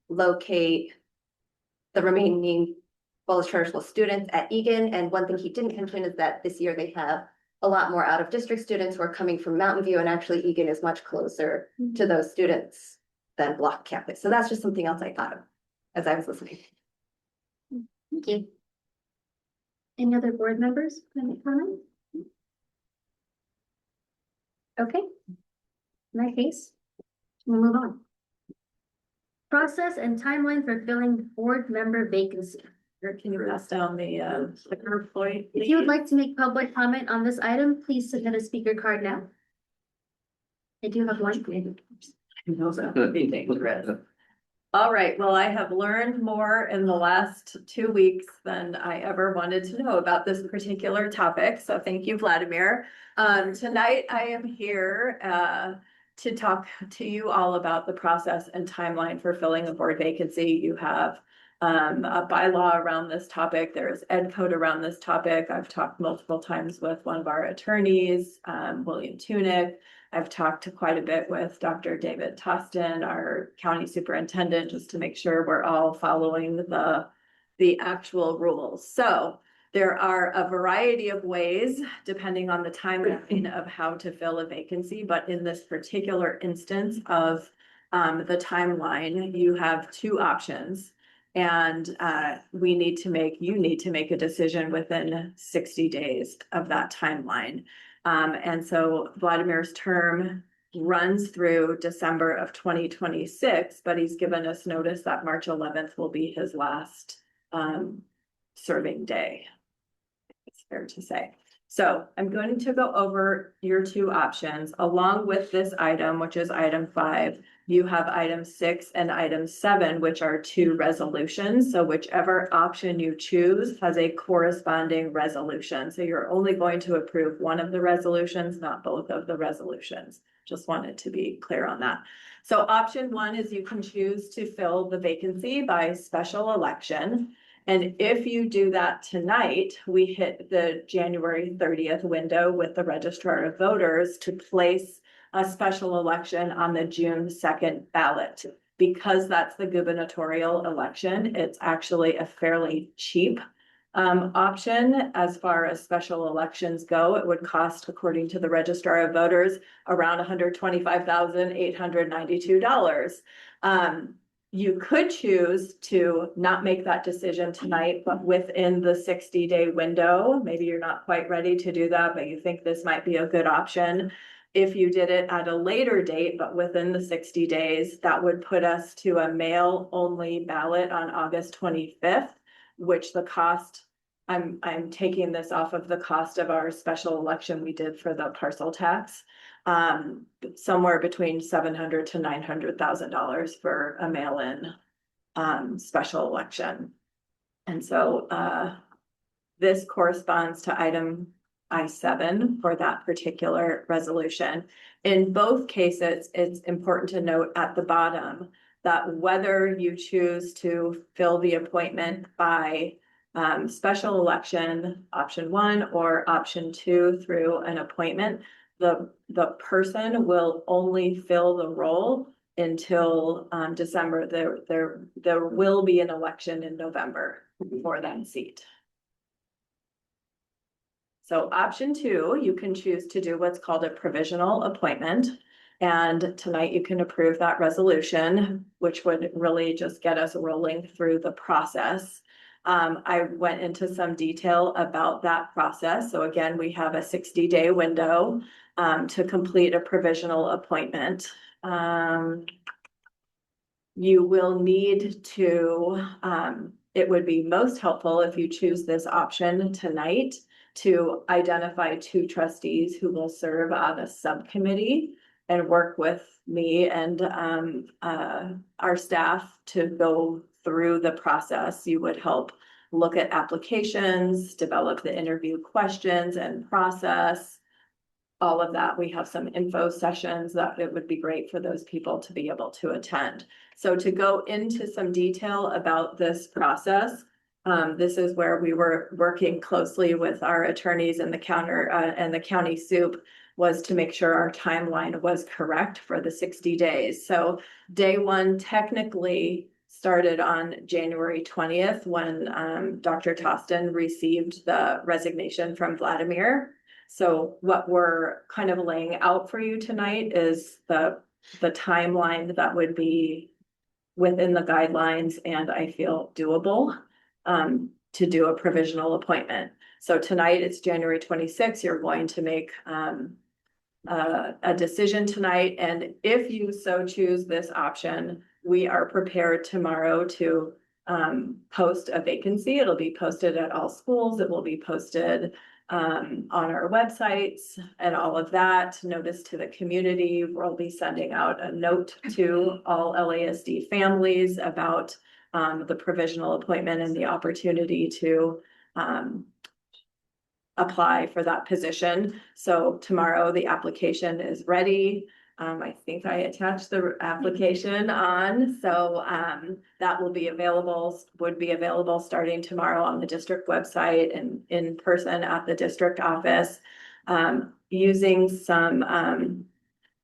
locate the remaining Bullis Charter School students at Egan. And one thing he didn't mention is that this year they have a lot more out of district students who are coming from Mountain View, and actually Egan is much closer to those students than Block campus. So that's just something else I thought of as I was listening. Thank you. Any other board members? Any comments? Okay. In that case, we'll move on. Process and timeline for filling board member vacancy. Or can you pass down the PowerPoint? If you would like to make public comment on this item, please submit a speaker card now. I do have one. All right, well, I have learned more in the last 2 weeks than I ever wanted to know about this particular topic. So thank you, Vladimir. Tonight I am here to talk to you all about the process and timeline for filling a board vacancy. You have a bylaw around this topic. There is ed code around this topic. I've talked multiple times with one of our attorneys, William Tunick. I've talked quite a bit with Dr. David Tostin, our county superintendent, just to make sure we're all following the actual rules. So there are a variety of ways, depending on the timeline of how to fill a vacancy, but in this particular instance of the timeline, you have 2 options. And you need to make a decision within 60 days of that timeline. And so Vladimir's term runs through December of 2026, but he's given us notice that March 11th will be his last serving day. It's fair to say. So I'm going to go over your 2 options along with this item, which is item 5. You have item 6 and item 7, which are 2 resolutions. So whichever option you choose has a corresponding resolution. So you're only going to approve one of the resolutions, not both of the resolutions. Just wanted to be clear on that. So option 1 is you can choose to fill the vacancy by special election. And if you do that tonight, we hit the January 30th window with the registrar of voters to place a special election on the June 2nd ballot. Because that's the gubernatorial election, it's actually a fairly cheap option as far as special elections go. It would cost, according to the registrar of voters, around $125,892. You could choose to not make that decision tonight, but within the 60-day window. Maybe you're not quite ready to do that, but you think this might be a good option. If you did it at a later date, but within the 60 days, that would put us to a mail-only ballot on August 25th, which the cost, I'm taking this off of the cost of our special election we did for the parcel tax. somewhere between $700,000 to $900,000 for a mail-in special election. And so this corresponds to item I-7 for that particular resolution. In both cases, it's important to note at the bottom that whether you choose to fill the appointment by special election, option 1, or option 2 through an appointment, the person will only fill the role until December. There will be an election in November for that seat. So option 2, you can choose to do what's called a provisional appointment. And tonight you can approve that resolution, which would really just get us rolling through the process. I went into some detail about that process. So again, we have a 60-day window to complete a provisional appointment. You will need to, it would be most helpful if you choose this option tonight to identify 2 trustees who will serve on a subcommittee and work with me and our staff to go through the process. You would help look at applications, develop the interview questions and process, all of that. We have some info sessions that it would be great for those people to be able to attend. So to go into some detail about this process, this is where we were working closely with our attorneys and the county soup, was to make sure our timeline was correct for the 60 days. So day 1 technically started on January 20th when Dr. Tostin received the resignation from Vladimir. So what we're kind of laying out for you tonight is the timeline that would be within the guidelines and I feel doable to do a provisional appointment. So tonight it's January 26th. You're going to make a decision tonight. And if you so choose this option, we are prepared tomorrow to post a vacancy. It'll be posted at all schools. It will be posted on our websites and all of that. Notice to the community. We'll be sending out a note to all LASD families about the provisional appointment and the opportunity to apply for that position. So tomorrow the application is ready. I think I attached the application on, so that will be available, would be available starting tomorrow on the district website and in person at the district office. Using some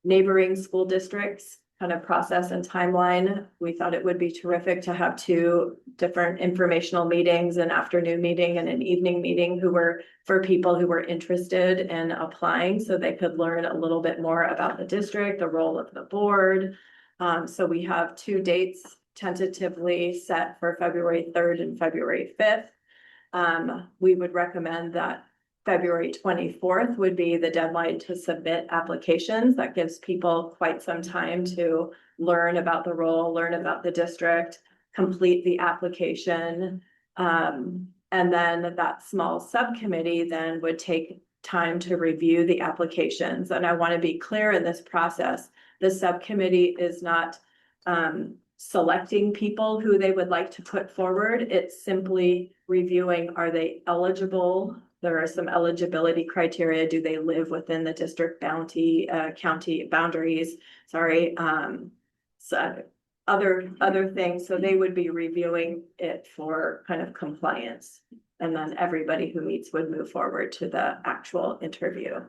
neighboring school districts kind of process and timeline, we thought it would be terrific to have 2 different informational meetings, an afternoon meeting and an evening meeting for people who were interested in applying so they could learn a little bit more about the district, the role of the board. So we have 2 dates tentatively set for February 3rd and February 5th. We would recommend that February 24th would be the deadline to submit applications. That gives people quite some time to learn about the role, learn about the district, complete the application. And then that small subcommittee then would take time to review the applications. And I want to be clear in this process, the subcommittee is not selecting people who they would like to put forward. It's simply reviewing, are they eligible? There are some eligibility criteria. Do they live within the district county boundaries? Sorry. So other things. So they would be reviewing it for kind of compliance. And then everybody who meets would move forward to the actual interview.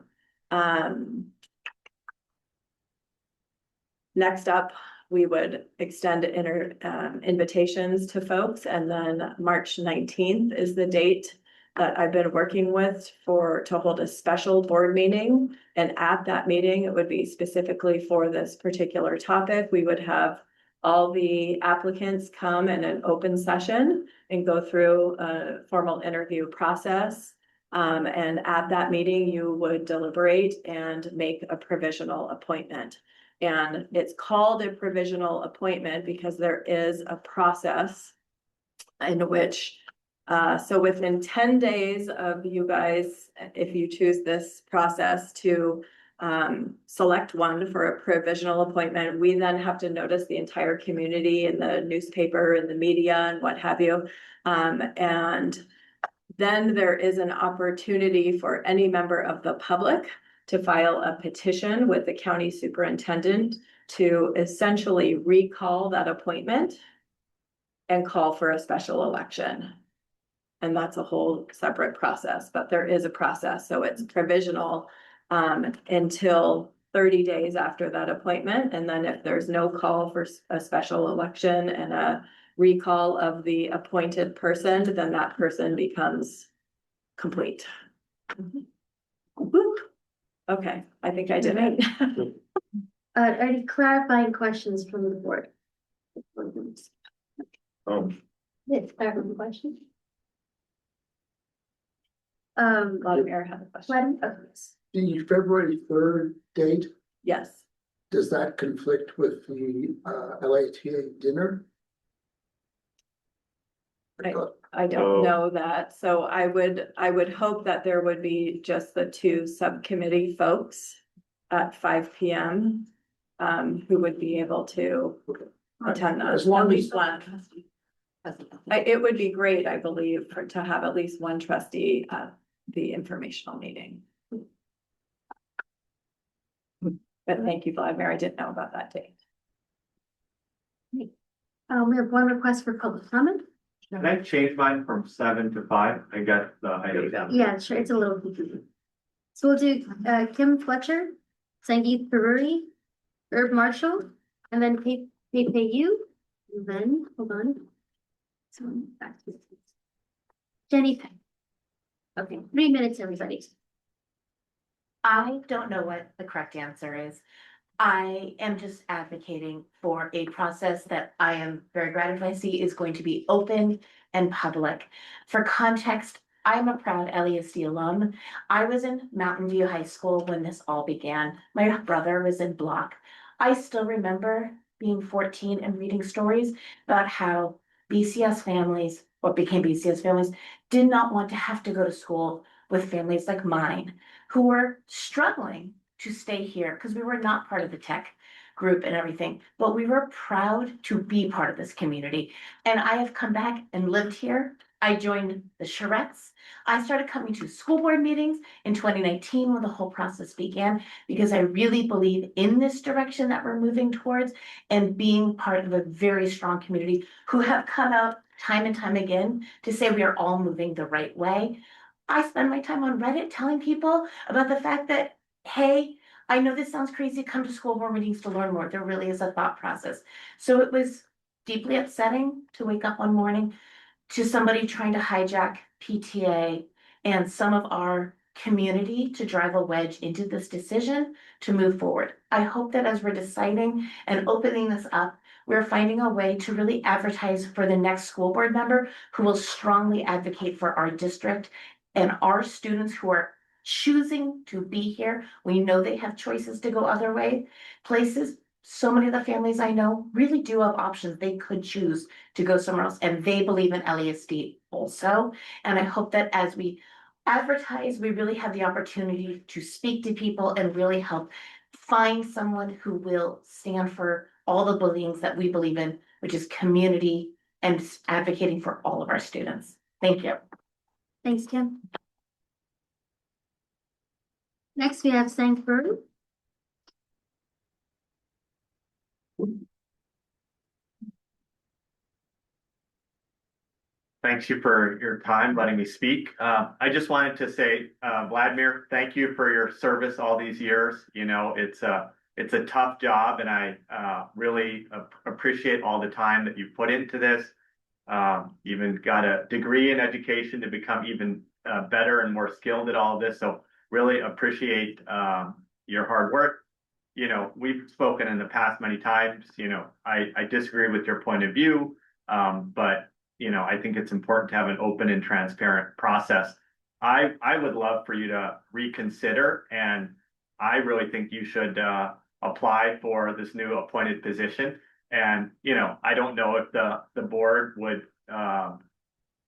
Next up, we would extend invitations to folks, and then March 19th is the date that I've been working with to hold a special board meeting. And at that meeting, it would be specifically for this particular topic. We would have all the applicants come in an open session and go through a formal interview process. And at that meeting, you would deliberate and make a provisional appointment. And it's called a provisional appointment because there is a process in which so within 10 days of you guys, if you choose this process to select one for a provisional appointment. We then have to notice the entire community in the newspaper and the media and what have you. And then there is an opportunity for any member of the public to file a petition with the county superintendent to essentially recall that appointment and call for a special election. And that's a whole separate process, but there is a process, so it's provisional until 30 days after that appointment. And then if there's no call for a special election and a recall of the appointed person, then that person becomes complete. Whoop. Okay, I think I did it. Any clarifying questions from the board? Yes, clarifying question. Vladimir had a question. The February 3rd date, Yes. does that conflict with the LATA dinner? I don't know that, so I would hope that there would be just the two subcommittee folks at 5 p.m. Who would be able to attend that, As long at as- least one. It would be great, I believe, to have at least one trustee at the informational meeting. But thank you, Vladimir, I didn't know about that date. We have one request for public comment. Can I change mine from 7 to 5? I got the item. Yeah, sure, it's a little confusing. So we'll do Kim Fletcher, Sangeet Paruri, Herb Marshall, and then Pei you, and then, hold on. So back to Jenny Peng. Okay, 3 minutes, everybody. I don't know what the correct answer is. I am just advocating for a process that I am very gratified to see is going to be open and public. For context, I'm a proud LASD alum. I was in Mountain View High School when this all began. My brother was in Block. I still remember being 14 and reading stories about how BCS families, what became BCS families, did not want to have to go to school with families like mine who were struggling to stay here because we were not part of the tech group and everything, but we were proud to be part of this community. And I have come back and lived here. I joined the Charettes. I started coming to school board meetings in 2019 when the whole process began, because I really believe in this direction that we're moving towards and being part of a very strong community who have come out time and time again to say we are all moving the right way. I spend my time on Reddit telling people about the fact that, hey, I know this sounds crazy, come to school board meetings to learn more. There really is a thought process. So it was deeply upsetting to wake up one morning to somebody trying to hijack PTA and some of our community to drive a wedge into this decision to move forward. I hope that as we're deciding and opening this up, we're finding a way to really advertise for the next school board member who will strongly advocate for our district and our students who are choosing to be here. We know they have choices to go other places. So many of the families I know really do have options. They could choose to go somewhere else, and they believe in LASD also. And I hope that as we advertise, we really have the opportunity to speak to people and really help find someone who will stand for all the beliefs that we believe in, which is community and advocating for all of our students. Thank you. Thanks, Kim. Next, we have Sang Fur. Thanks you for your time, letting me speak. I just wanted to say, Vladimir, thank you for your service all these years. You know, it's a tough job, and I really appreciate all the time that you put into this. Even got a degree in education to become even better and more skilled at all of this. So really appreciate your hard work. You know, we've spoken in the past many times. You know, I disagree with your point of view, but you know, I think it's important to have an open and transparent process. I would love for you to reconsider, and I really think you should apply for this new appointed position. And, you know, I don't know if the board would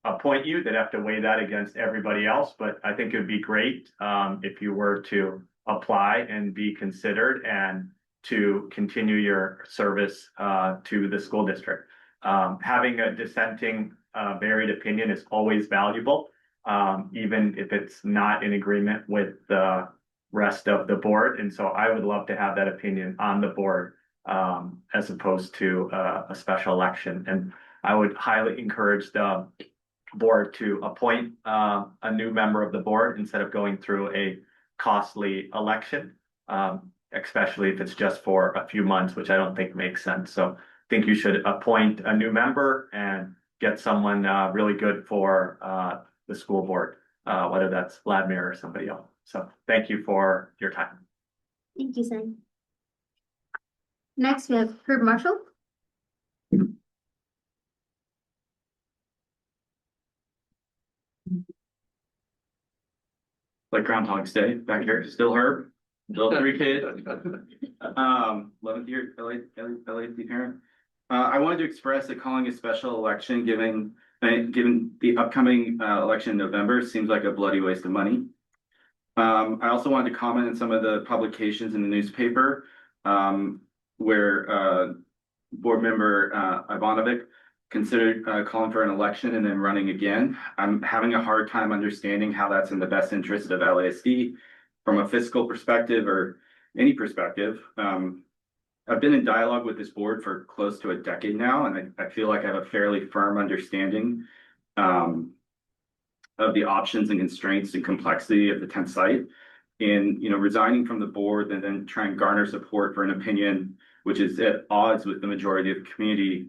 appoint you. They'd have to weigh that against everybody else, but I think it would be great if you were to apply and be considered and to continue your service to the school district. Having a dissenting varied opinion is always valuable, even if it's not in agreement with the rest of the board. And so I would love to have that opinion on the board as opposed to a special election. And I would highly encourage the board to appoint a new member of the board instead of going through a costly election, especially if it's just for a few months, which I don't think makes sense. So I think you should appoint a new member and get someone really good for the school board, whether that's Vladimir or somebody else. So thank you for your time. Thank you, Sam. Next, we have Herb Marshall. Like Groundhog's Day back here, still Herb, still 3 kids. 11th year LASD parent. I wanted to express that calling a special election, given the upcoming election in November, seems like a bloody waste of money. I also wanted to comment on some of the publications in the newspaper where board member Ivanovic considered calling for an election and then running again. I'm having a hard time understanding how that's in the best interest of LASD from a fiscal perspective or any perspective. I've been in dialogue with this board for close to a decade now, and I feel like I have a fairly firm understanding of the options and constraints and complexity of the 10th site. And resigning from the board and then trying to garner support for an opinion which is at odds with the majority of the community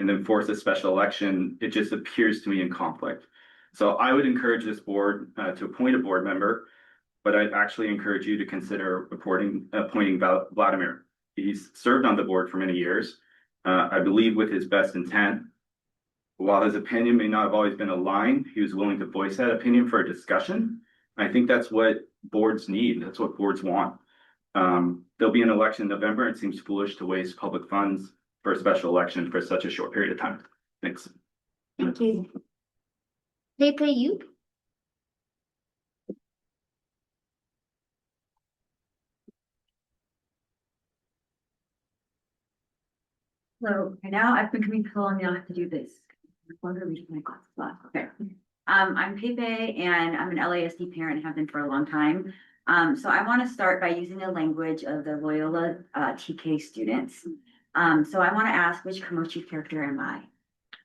and then force a special election, it just appears to me in conflict. So I would encourage this board to appoint a board member, but I'd actually encourage you to consider appointing Vladimir. He's served on the board for many years, I believe with his best intent. While his opinion may not have always been aligned, he was willing to voice that opinion for a discussion. I think that's what boards need. That's what boards want. There'll be an election in November. It seems foolish to waste public funds for a special election for such a short period of time. Thanks. Thank you. Pepe, you? So right now I've been coming to and you'll have to do this. My glasses off. Okay. I'm Pepe and I'm an LASD parent and have been for a long time. So I want to start by using the language of the Loyola TK students. So I want to ask, which Kamochi character am I?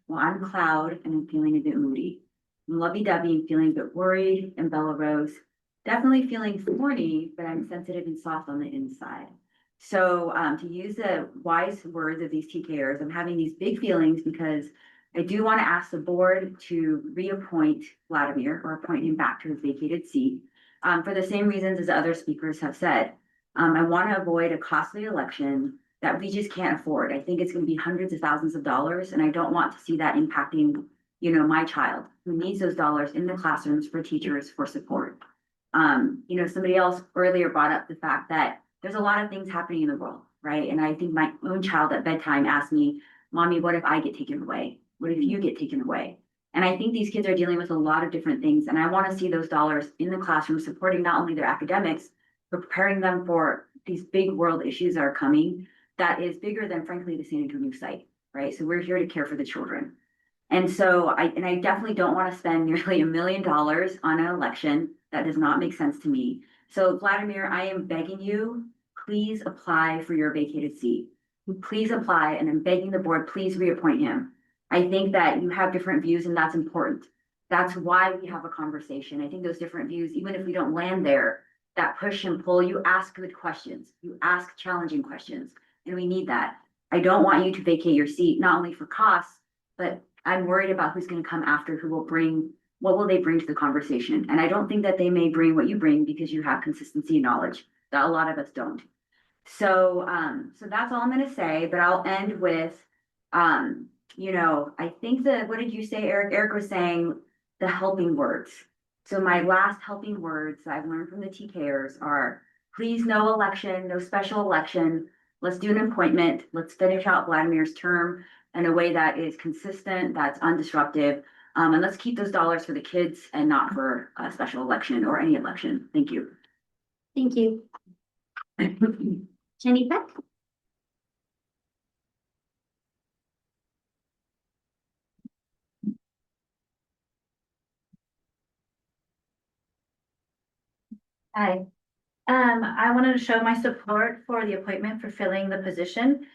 Well, I'm Cloud and I'm feeling a bit moody. I'm lovey-dovey and feeling a bit worried and Bella Rose. Definitely feeling thorny, but I'm sensitive and soft on the inside. So to use the wise words of these TKers, I'm having these big feelings because I do want to ask the board to reappoint Vladimir or appoint him back to his vacated seat for the same reasons as other speakers have said. I want to avoid a costly election that we just can't afford. I think it's going to be hundreds of thousands of dollars, and I don't want to see that impacting, my child who needs those dollars in the classrooms for teachers for support. Somebody else earlier brought up the fact that there's a lot of things happening in the world, right? And I think my own child at bedtime asked me, Mommy, what if I get taken away? What if you get taken away? And I think these kids are dealing with a lot of different things. And I want to see those dollars in the classroom supporting not only their academics, but preparing them for these big world issues that are coming that is bigger than, frankly, the San Antonio site, right? So we're here to care for the children. And so I definitely don't want to spend nearly $1 million on an election. That does not make sense to me. So Vladimir, I am begging you, please apply for your vacated seat. Please apply, and I'm begging the board, please reappoint him. I think that you have different views and that's important. That's why we have a conversation. I think those different views, even if we don't land there, that push and pull, you ask good questions, you ask challenging questions, and we need that. I don't want you to vacate your seat, not only for costs, but I'm worried about who's going to come after, what will they bring to the conversation? And I don't think that they may bring what you bring because you have consistency and knowledge that a lot of us don't. So that's all I'm going to say, but I'll end with, I think what did you say, Eric? Eric was saying the helping words. So my last helping words that I've learned from the TKers are, please, no election, no special election. Let's do an appointment. Let's finish out Vladimir's term in a way that is consistent, that's undisruptive. And let's keep those dollars for the kids and not for a special election or any election. Thank you. Thank you. Jenny Peck? Hi. I wanted to show my support for the appointment for filling the position.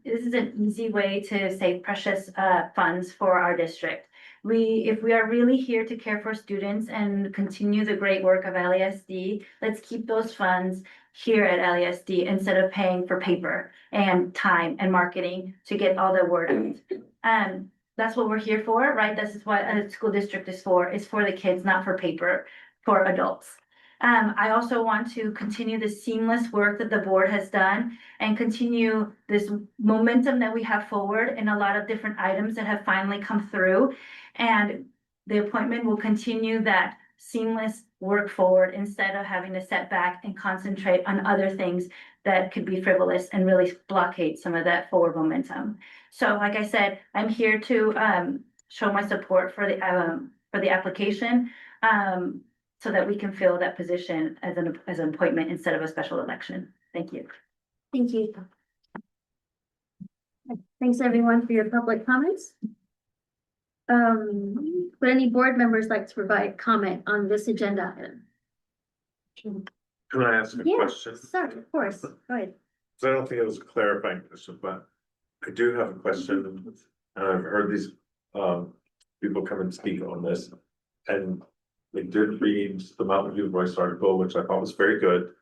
This is an easy way to save precious funds for our district. If we are really here to care for students and continue the great work of LASD, let's keep those funds here at LASD instead of paying for paper and time and marketing to get all the word out. That's what we're here for, right? This is what a school district is for. It's for the kids, not for paper, for adults. I also want to continue the seamless work that the board has done and continue this momentum that we have forward in a lot of different items that have finally come through. And the appointment will continue that seamless work forward instead of having to set back and concentrate on other things that could be frivolous and really blockade some of that forward momentum. So like I said, I'm here to show my support for the application. So that we can fill that position as an appointment instead of a special election. Thank you. Thank you. Thanks everyone for your public comments. Would any board members like to provide comment on this agenda item? Can I ask a question? Sorry, of course, go ahead. So I don't think it was a clarifying question, but I do have a question. And I've heard these people come and speak on this. And they did read the Mountain View Voice article, which I thought was very good.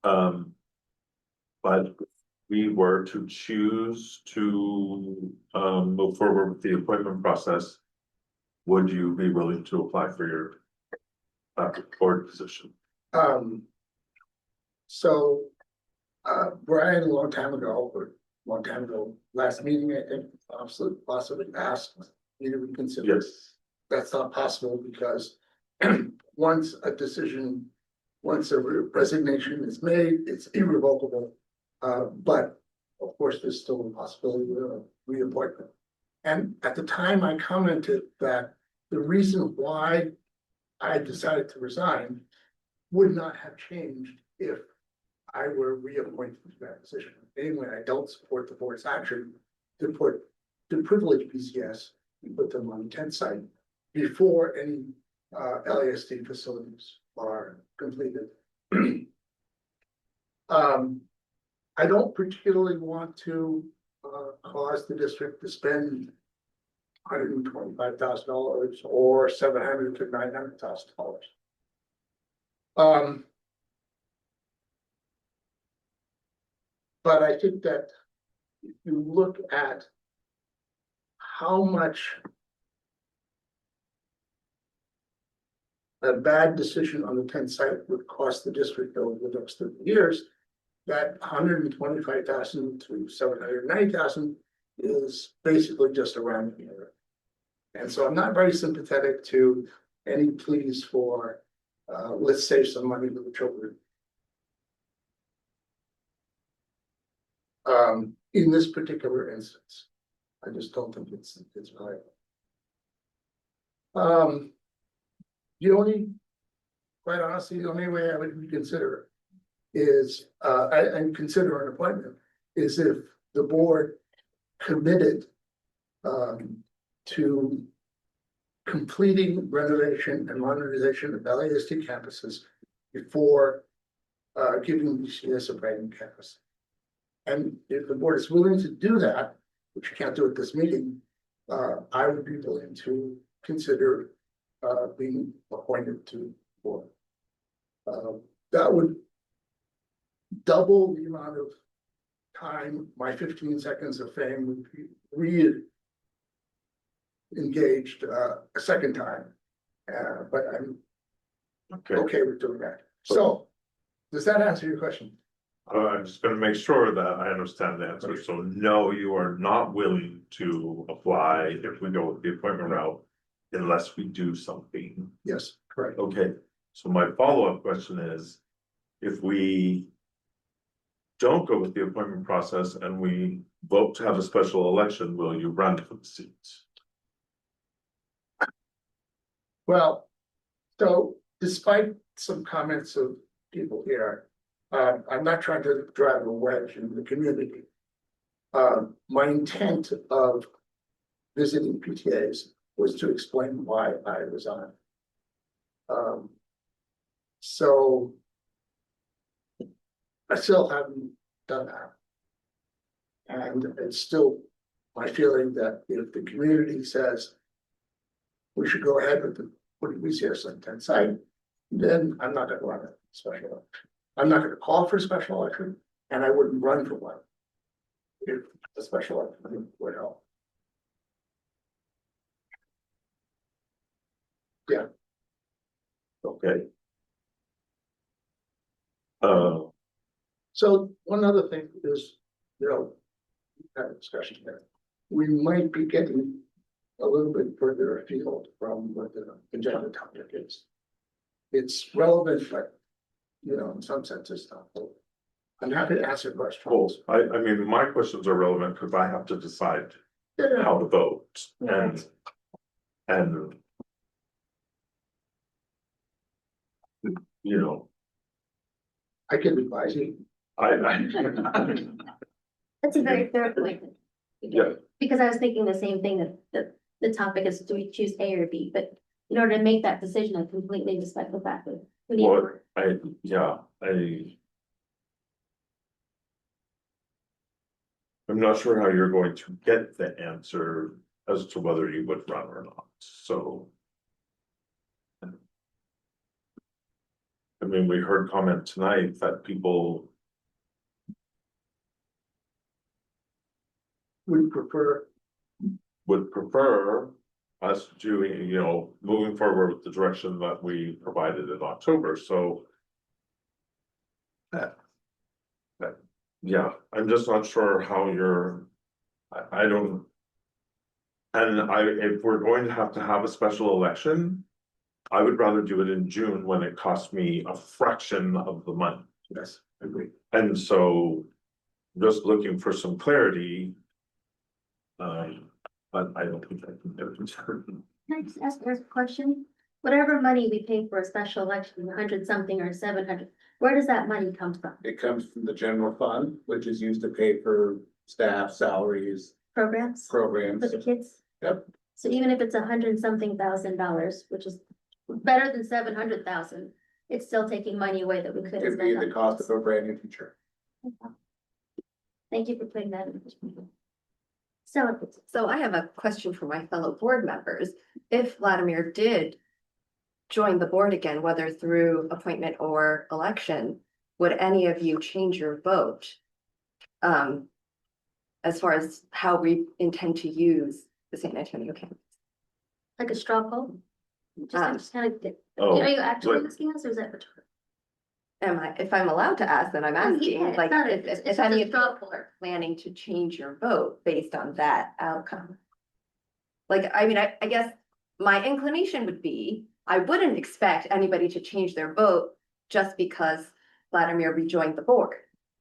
But we were to choose to move forward with the appointment process. Would you be willing to apply for your board position? Brian, a long time ago, last meeting, I think, possibly asked me to reconsider. Yes. That's not possible because once a resignation is made, it's irrevocable. But of course, there's still a possibility of reappointment. And at the time I commented that the reason why I decided to resign would not have changed if I were reappointed to that position. Anyway, I don't support the board's action to privilege PCS and put them on the tent site before any LASD facilities are completed. I don't particularly want to cause the district to spend $125,000 or $700,000 to $900,000. But I think that if you look at how much a bad decision on the 10th site would cost the district over the next 30 years, that 125,000 to 790,000 is basically just a rounding error. And so I'm not very sympathetic to any pleas for let's save some money for the children. In this particular instance, I just don't think it's viable. Quite honestly, the only way I would reconsider is, and consider an appointment, is if the board committed to completing renovation and modernization of LASD campuses before giving BCS a brand new campus. And if the board is willing to do that, which you can't do at this meeting, I would be willing to consider being appointed to the board. That would double the amount of time my 15 seconds of fame would be re-engaged a second time. But I'm okay with doing that. So, does that answer your question? I'm just gonna make sure that I understand the answer. So no, you are not willing to apply if we go with the appointment route unless we do something. Yes, correct. Okay, so my follow-up question is, if we don't go with the appointment process and we vote to have a special election, will you run for the seats? Well, so despite some comments of people here, I'm not trying to drive a wedge in the community. My intent of visiting PTAs was to explain why I resigned. So I still haven't done that. And it's still my feeling that if the community says we should go ahead with the putting BCS on 10 site, then I'm not gonna run a special election. I'm not gonna call for a special election, and I wouldn't run for one. If a special election would help. Yeah. Okay. So one other thing is, had a discussion there. We might be getting a little bit further afield from what the agenda topic is. It's relevant, but in some sense it's not. I'm happy to answer questions. I mean, my questions are relevant because I have to decide how to vote and I can advise you. That's a very fair point. Yeah. Because I was thinking the same thing, that the topic is, do we choose A or B? But in order to make that decision, I completely respect the fact that. we need Well, more. I'm not sure how you're going to get the answer as to whether you would run or not, so. I mean, we heard comment tonight that people would prefer us doing, moving forward with the direction that we provided in October, so. Yeah, I'm just not sure how I don't. And if we're going to have a special election, I would rather do it in June when it costs me a fraction of the money. Yes, I agree. And so just looking for some clarity. But I don't think I can do it. Can I just ask a question? Whatever money we pay for a special election, 100 something or 700, where does that money come from? It comes from the general fund, which is used to pay for staff salaries, Programs for programs. the kids? Yep. So even if it's 100 something $1,000, which is better than 700,000, it's still taking money away that we could have It'd be spent the on cost kids. of a brand new teacher. Thank you for putting that in perspective. So I have a question for my fellow board members. If Vladimir did join the board again, whether through appointment or election, would any of you change your vote? As far as how we intend to use the San Antonio campus? Like a straw poll? Just kind of, Oh, are you actually but- asking us, or is that rhetorical? If I'm allowed to ask, then I'm asking, Yeah, it's like, not a- if it's any a of you straw are poller. planning to change your vote based on that outcome. Like, I mean, I guess my inclination would be, I wouldn't expect anybody to change their vote just because Vladimir rejoined the board.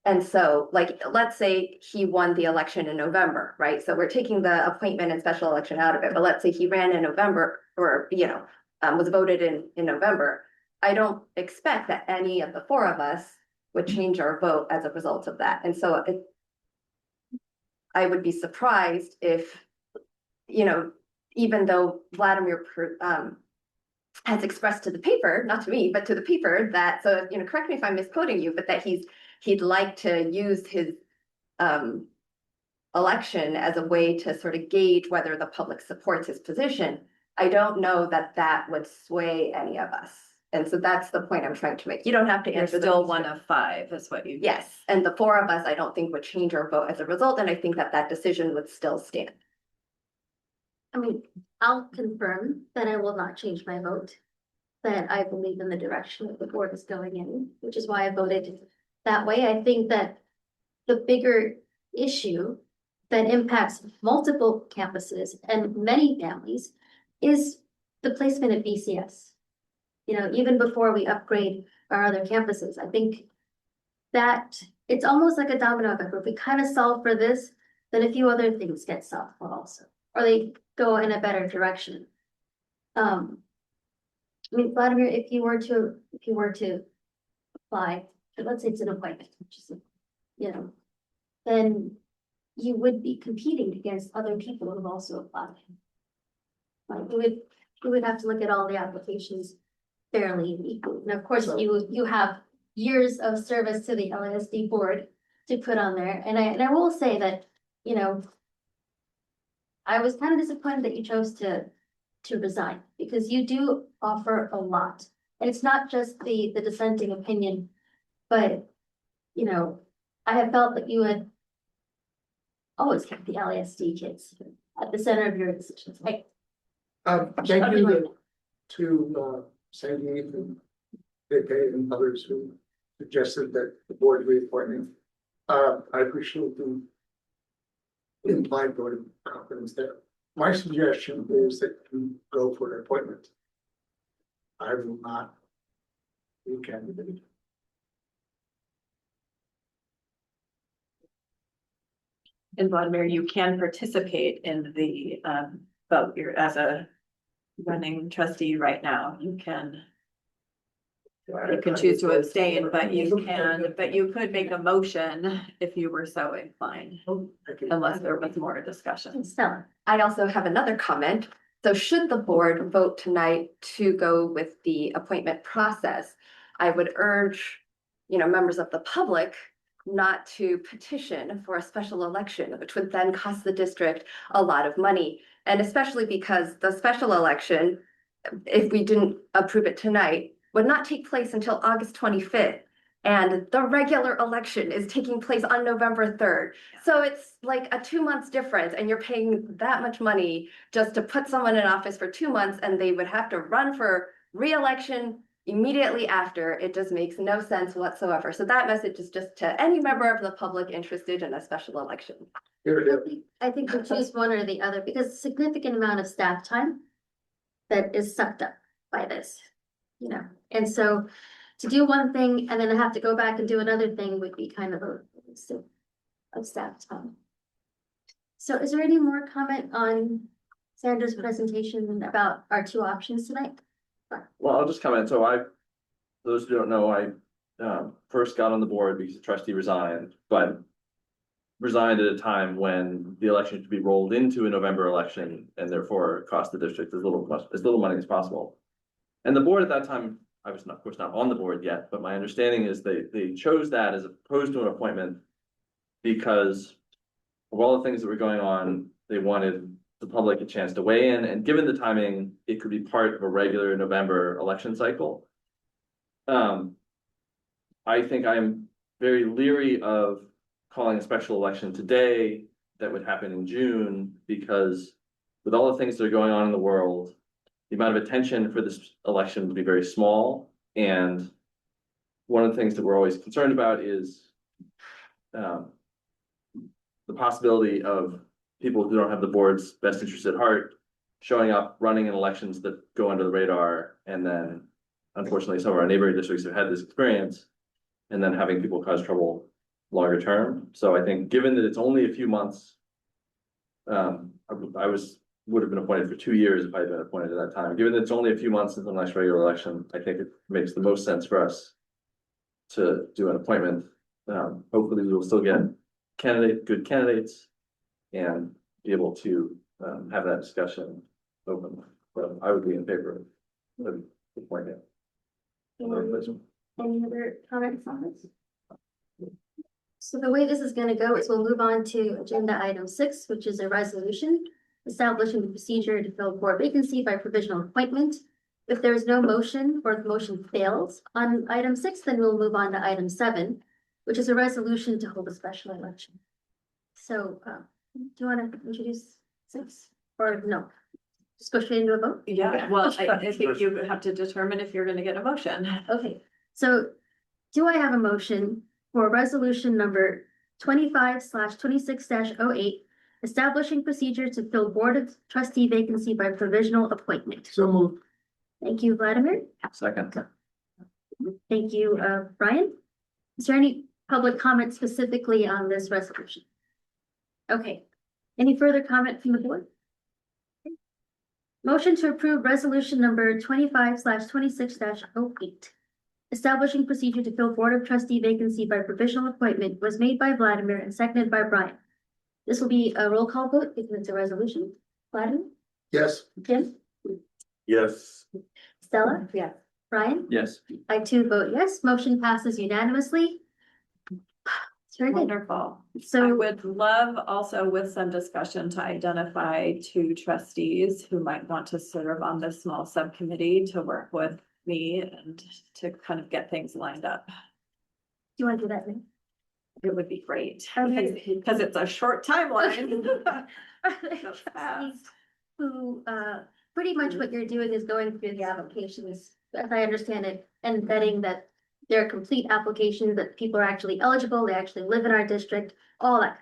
And so, like, let's say he won the election in November, right? So we're taking the appointment and special election out of it, but let's say he ran in November or, was voted in November. I don't expect that any of the four of us would change our vote as a result of that. And so I would be surprised if, even though Vladimir has expressed to the paper, not to me, but to the paper that, so, correct me if I'm misquoting you, but that he'd like to use his election as a way to sort of gauge whether the public supports his position. I don't know that that would sway any of us. And so that's the point I'm trying to make. You don't have to You're answer. still one of five is what you. Yes, and the four of us, I don't think would change our vote as a result, and I think that decision would still stand. I mean, I'll confirm that I will not change my vote. That I believe in the direction that the board is going in, which is why I voted that way. I think that the bigger issue that impacts multiple campuses and many families is the placement of BCS. Even before we upgrade our other campuses, I think that it's almost like a domino effect. If we kind of solve for this, then a few other things get solved for also, or they go in a better direction. I mean, Vladimir, if you were to apply let's say it's an appointment, which is, you know, then you would be competing against other people who have also applied. Like, we would have to look at all the applications fairly and equally. And of course, you have years of service to the LASD board to put on there. And I will say that, you know, I was kind of disappointed that you chose to resign, because you do offer a lot. And it's not just the dissenting opinion, but, you know, I have felt that you had always kept the LASD kids at the center of your decisions. Like, Thank you to Sandy and Pepe and others who suggested that the board reappoint me. I appreciate the implied vote of confidence there. My suggestion is that you go for an appointment. I will not be a candidate. And Vladimir, you can participate in the vote. You're as a running trustee right now. You can choose to abstain, but you could make a motion if you were so inclined, unless there was more discussion. Stella. I also have another comment. So should the board vote tonight to go with the appointment process, I would urge, you know, members of the public not to petition for a special election, which would then cost the district a lot of money. And especially because the special election, if we didn't approve it tonight, would not take place until August 25th. And the regular election is taking place on November 3rd. So it's like a 2 months difference, and you're paying that much money just to put someone in office for 2 months, and they would have to run for re-election immediately after. It just makes no sense whatsoever. So that message is just to any member of the public interested in a special election. I think we choose one or the other, because a significant amount of staff time that is sucked up by this, you know, and so to do one thing and then have to go back and do another thing would be kind of a waste of staff time. So is there any more comment on Sandra's presentation about our two options tonight? Well, I'll just comment. So those who don't know, I first got on the board because the trustee resigned, but resigned at a time when the election should be rolled into a November election and therefore cost the district as little money as possible. And the board at that time, I was not, of course, not on the board yet, but my understanding is they chose that as opposed to an appointment because of all the things that were going on. They wanted the public a chance to weigh in, and given the timing, it could be part of a regular November election cycle. I think I'm very leery of calling a special election today that would happen in June, because with all the things that are going on in the world, the amount of attention for this election would be very small. And one of the things that we're always concerned about is the possibility of people who don't have the board's best interest at heart showing up, running in elections that go under the radar. And then unfortunately, some of our neighboring districts have had this experience, and then having people cause trouble longer term. So I think given that it's only a few months, would have been appointed for 2 years if I had been appointed at that time. Given that it's only a few months until the next regular election, I think it makes the most sense for us to do an appointment. Hopefully we will still get good candidates and be able to have that discussion open. But I would be in favor of the appointment. Any other comments on this? So the way this is going to go is we'll move on to agenda item 6, which is a resolution establishing the procedure to fill board vacancy by provisional appointment. If there is no motion or the motion fails on item 6, then we'll move on to item 7, which is a resolution to hold a special election. So do you want to introduce 6 or no? Just go straight into a vote? Yeah, well, I think you have to determine if you're going to get a motion. Okay, so do I have a motion for resolution number 25/26-08, establishing procedure to fill board of trustee vacancy by provisional appointment? So moved. Thank you, Vladimir. Second. Thank you, Brian. Is there any public comment specifically on this resolution? Okay, any further comment from the board? Motion to approve resolution number 25/26-08, Establishing procedure to fill Board of Trustee vacancy by provisional appointment was made by Vladimir and seconded by Brian. This will be a roll call vote because it's a resolution. Vladimir? Yes. Jim? Yes. Stella? Yes. Brian? Yes. I too vote yes. Motion passes unanimously. It's very good. Wonderful. I So would love also with some discussion to identify two trustees who might want to serve on this small subcommittee to work with me and to kind of get things lined up. do you want to do that, Lynn? It would be great, Okay. because it's a short timeline. Who, pretty much what you're doing is going through the applications, as I understand it, and vetting that they're complete applications, that people are actually eligible, they actually live in our district, all that.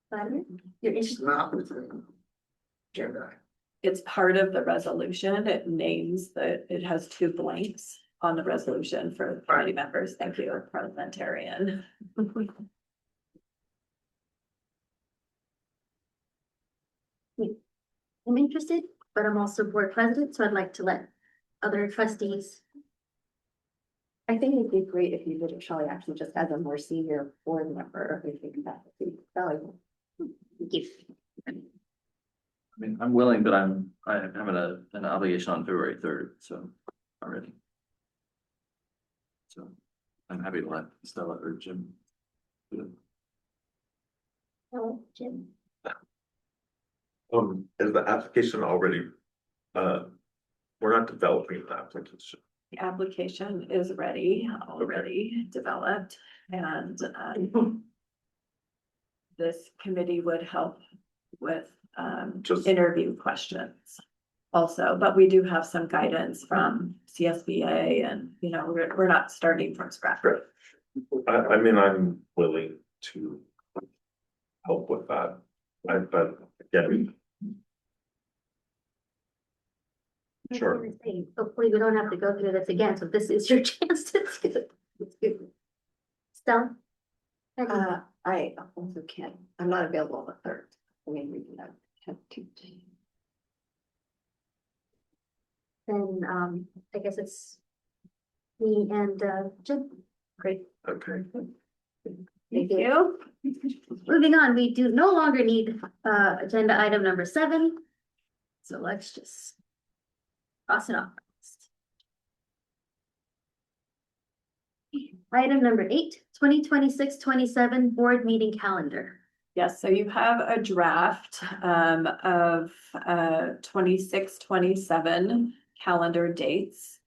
Vladimir, you're It's interested? not within agenda. It's part of the resolution. It names that it has two blanks on the resolution for committee members. Thank you, parliamentarian. I'm interested, but I'm also board president, so I'd like to let other trustees. I think it'd be great if you did it, Shelley, actually just as a more senior board member, I think that would be valuable. Thank you. I mean, I'm willing, but I'm having an obligation on February 3rd, so already. So I'm happy to let Stella or Jim do it. Oh, Jim. Is the application already, we're not developing the application. The application is ready, already developed, and this committee would help with Just- interview questions also, but we do have some guidance from CSBA and, you know, we're not starting from scratch. I mean, I'm willing to help with that. But again, sure. Hopefully we don't have to go through this again, so this is your chance to do it. It's good. Stella? I also can't, I'm not available on the third. I mean, we can have two. Then, I guess it's me and, Jim. Great. Okay. Thank you. Moving on, we do no longer need, agenda item number 7. So let's just cross it off. Item number 8, 2026-27 board meeting calendar. Yes, so you have a draft of 26-27 calendar dates.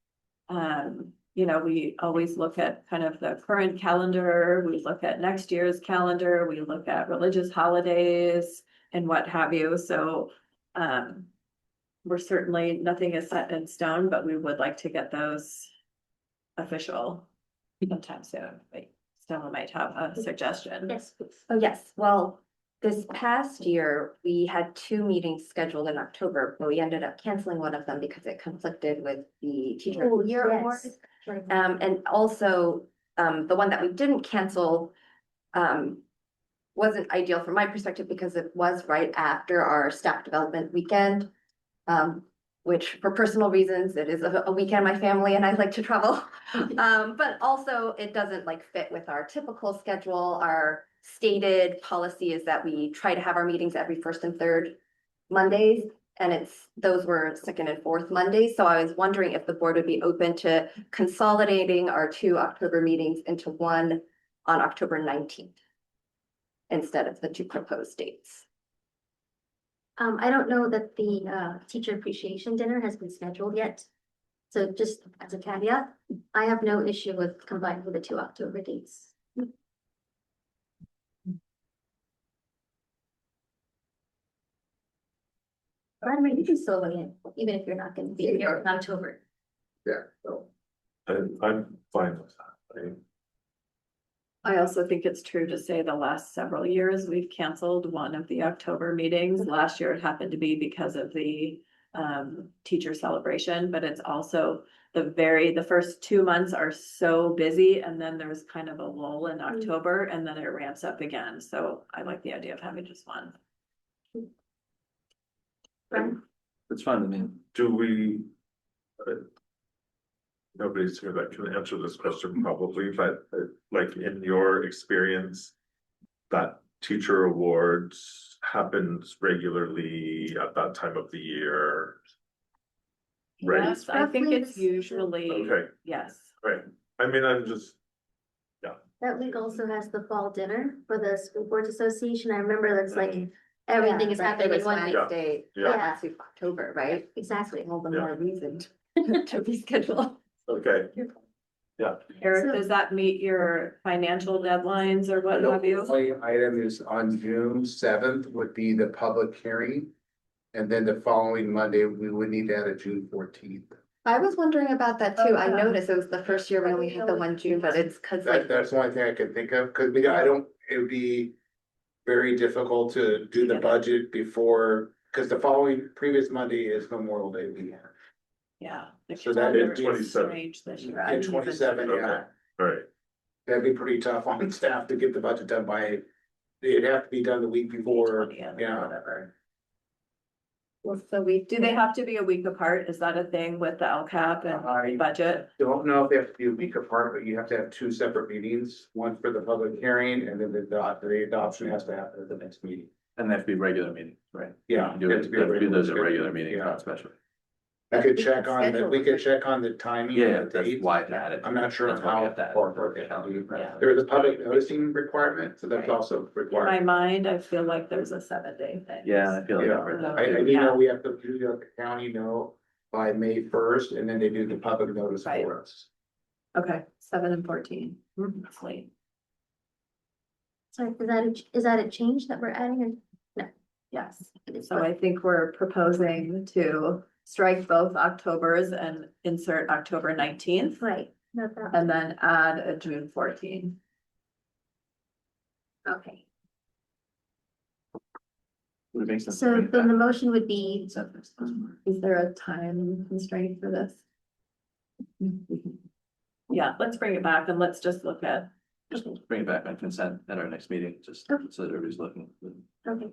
You know, we always look at kind of the current calendar, we look at next year's calendar, we look at religious holidays and what have you, so we're certainly, nothing is set in stone, but we would like to get those official sometime soon. Wait, Stella might have a suggestion. Yes, please. Oh, yes, well, this past year, we had 2 meetings scheduled in October, but we ended up canceling one of them because it conflicted with the Teacher of Oh, the Year yes. Award. And also, the one that we didn't cancel, wasn't ideal from my perspective because it was right after our staff development weekend. Which for personal reasons, it is a weekend my family and I like to travel. But also it doesn't like fit with our typical schedule. Our stated policy is that we try to have our meetings every first and third Mondays. And those were second and fourth Mondays. So I was wondering if the board would be open to consolidating our 2 October meetings into one on October 19th. Instead of the 2 proposed dates. I don't know that the teacher appreciation dinner has been scheduled yet. So just as a caveat, I have no issue with combining with the 2 October dates. Vladimir, you can still weigh in, even if you're not going to be here in October. Yeah, so. I'm fine with that. I also think it's true to say the last several years, we've canceled one of the October meetings. Last year, it happened to be because of the teacher celebration, but it's also the first 2 months are so busy, and then there's kind of a lull in October, and then it ramps up again. So I like the idea of having just one. It's fine with me. Do we? nobody's here that can answer this question probably, but like in your experience, that teacher awards happens regularly at that time of the year. Right, Yes, I think Roughly it's the- usually, okay, yes. right. I mean, I'm just, That week also has the fall dinner for the School Boards Association. I remember that's like, everything is Right, happening it in was one week. Wednesday, Yeah. last week, October, right? Exactly. All the Yeah. more reason to reschedule. okay. Yeah. Eric, So- does that meet your financial deadlines or what have The you? only item is on June 7th would be the public hearing. And then the following Monday, we would need to add a June 14th. I was wondering about that too. I Okay. noticed it was the first year we only had the one June, but it's cause like, That's the only thing I can think of, because I don't, it would be very difficult to do the budget before, because the following previous Monday is Memorial Day weekend. Yeah. the So that calendar is 27. strange this year. In 27, yeah. Okay, all right. That'd be pretty tough on staff to get the budget done by, it'd have to be done the week before, 20th or yeah. whatever. well, so we Do they have to be a week apart? Is that a thing with the LCAP I and budget? don't know if they have to be a week apart, but you have to have two separate meetings, one for the public hearing, and then the adoption has to happen at the next meeting. And they have to be regular meetings, right? Yeah. Do it, do those at regular meetings, Yeah. not special. We could check on the, we could check on the timing. Yeah, and the that's dates. why I had it. I'm not sure That's why we how have that. far it can be. Yeah. There's a public noticing requirement, so that's Right. also In my required. mind, I feel like there's a 7-day thing. Yeah, I feel like. Yeah. I've heard that. I do Yeah. know we have to do the county know by May 1st, and then they do the public notice Right. for us. Okay, 7 and 14. That's late. Sorry, is that a change that we're adding in? Yes, so I think we're proposing to strike both Octobers and insert October 19th. Right, not that, And then add a June 14. okay. Would it make sense to So bring it then the back? motion would be, Is there a time constraint for this? Yeah, let's bring it back and let's just look at, Just bring it back on consent at our next meeting, just so that everybody's looking. okay,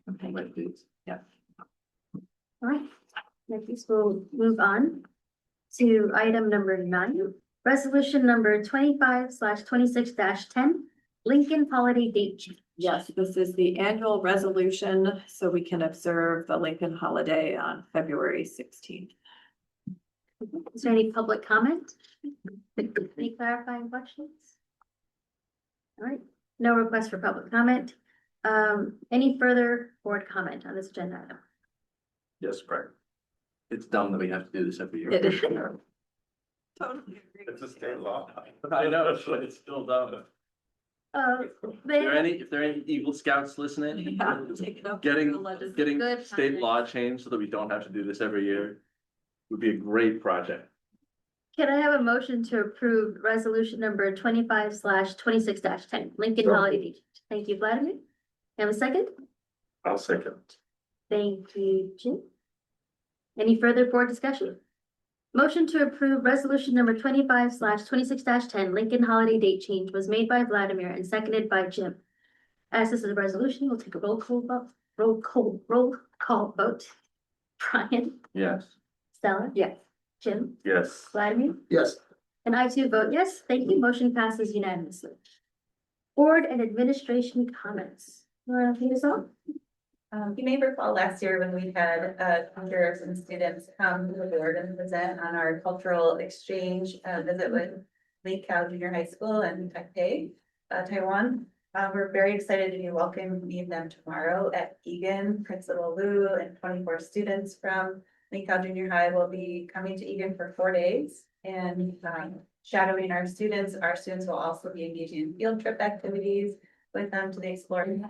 okay, Right, dates. all right. Next, we'll move on to item number 9, resolution number 25/26-10, Lincoln holiday date change. yes, this is the annual resolution, so we can observe the Lincoln holiday on February 16th. Is there any public comment? Any clarifying questions? All right, no request for public comment. Any further board comment on this agenda item? Yes, right. It's dumb that we have to do this every year. It is. Totally agree. It's a state law. I know, it's still dumb. If there are any Eagle Scouts listening, Yeah, take it up with getting, the legislature. getting Good state comment. law changed so that we don't have to do this every year would be a great project. Can I have a motion to approve resolution number 25/26-10, Lincoln Sure. holiday date change? Thank you, Vladimir. Have a second? I'll second. Thank you, Jim. Any further board discussion? Motion to approve resolution number 25/26-10, Lincoln holiday date change was made by Vladimir and seconded by Jim. As this is a resolution, we'll take a roll call vote. Brian, Yes. Stella, yes. Jim, Yes. Vladimir, Yes, and I too vote yes. Thank you. Motion passes unanimously. Board and administration comments. You want to lead us on? You may recall last year when we had teachers and students come to the board and present on our cultural exchange visit with Lee Cow Junior High School and Taipei, Taiwan. We're very excited to be welcoming them tomorrow at Egan. Principal Lu and 24 students from Lee Cow Junior High will be coming to Egan for 4 days and shadowing our students. Our students will also be engaging in field trip activities with them to the exploring.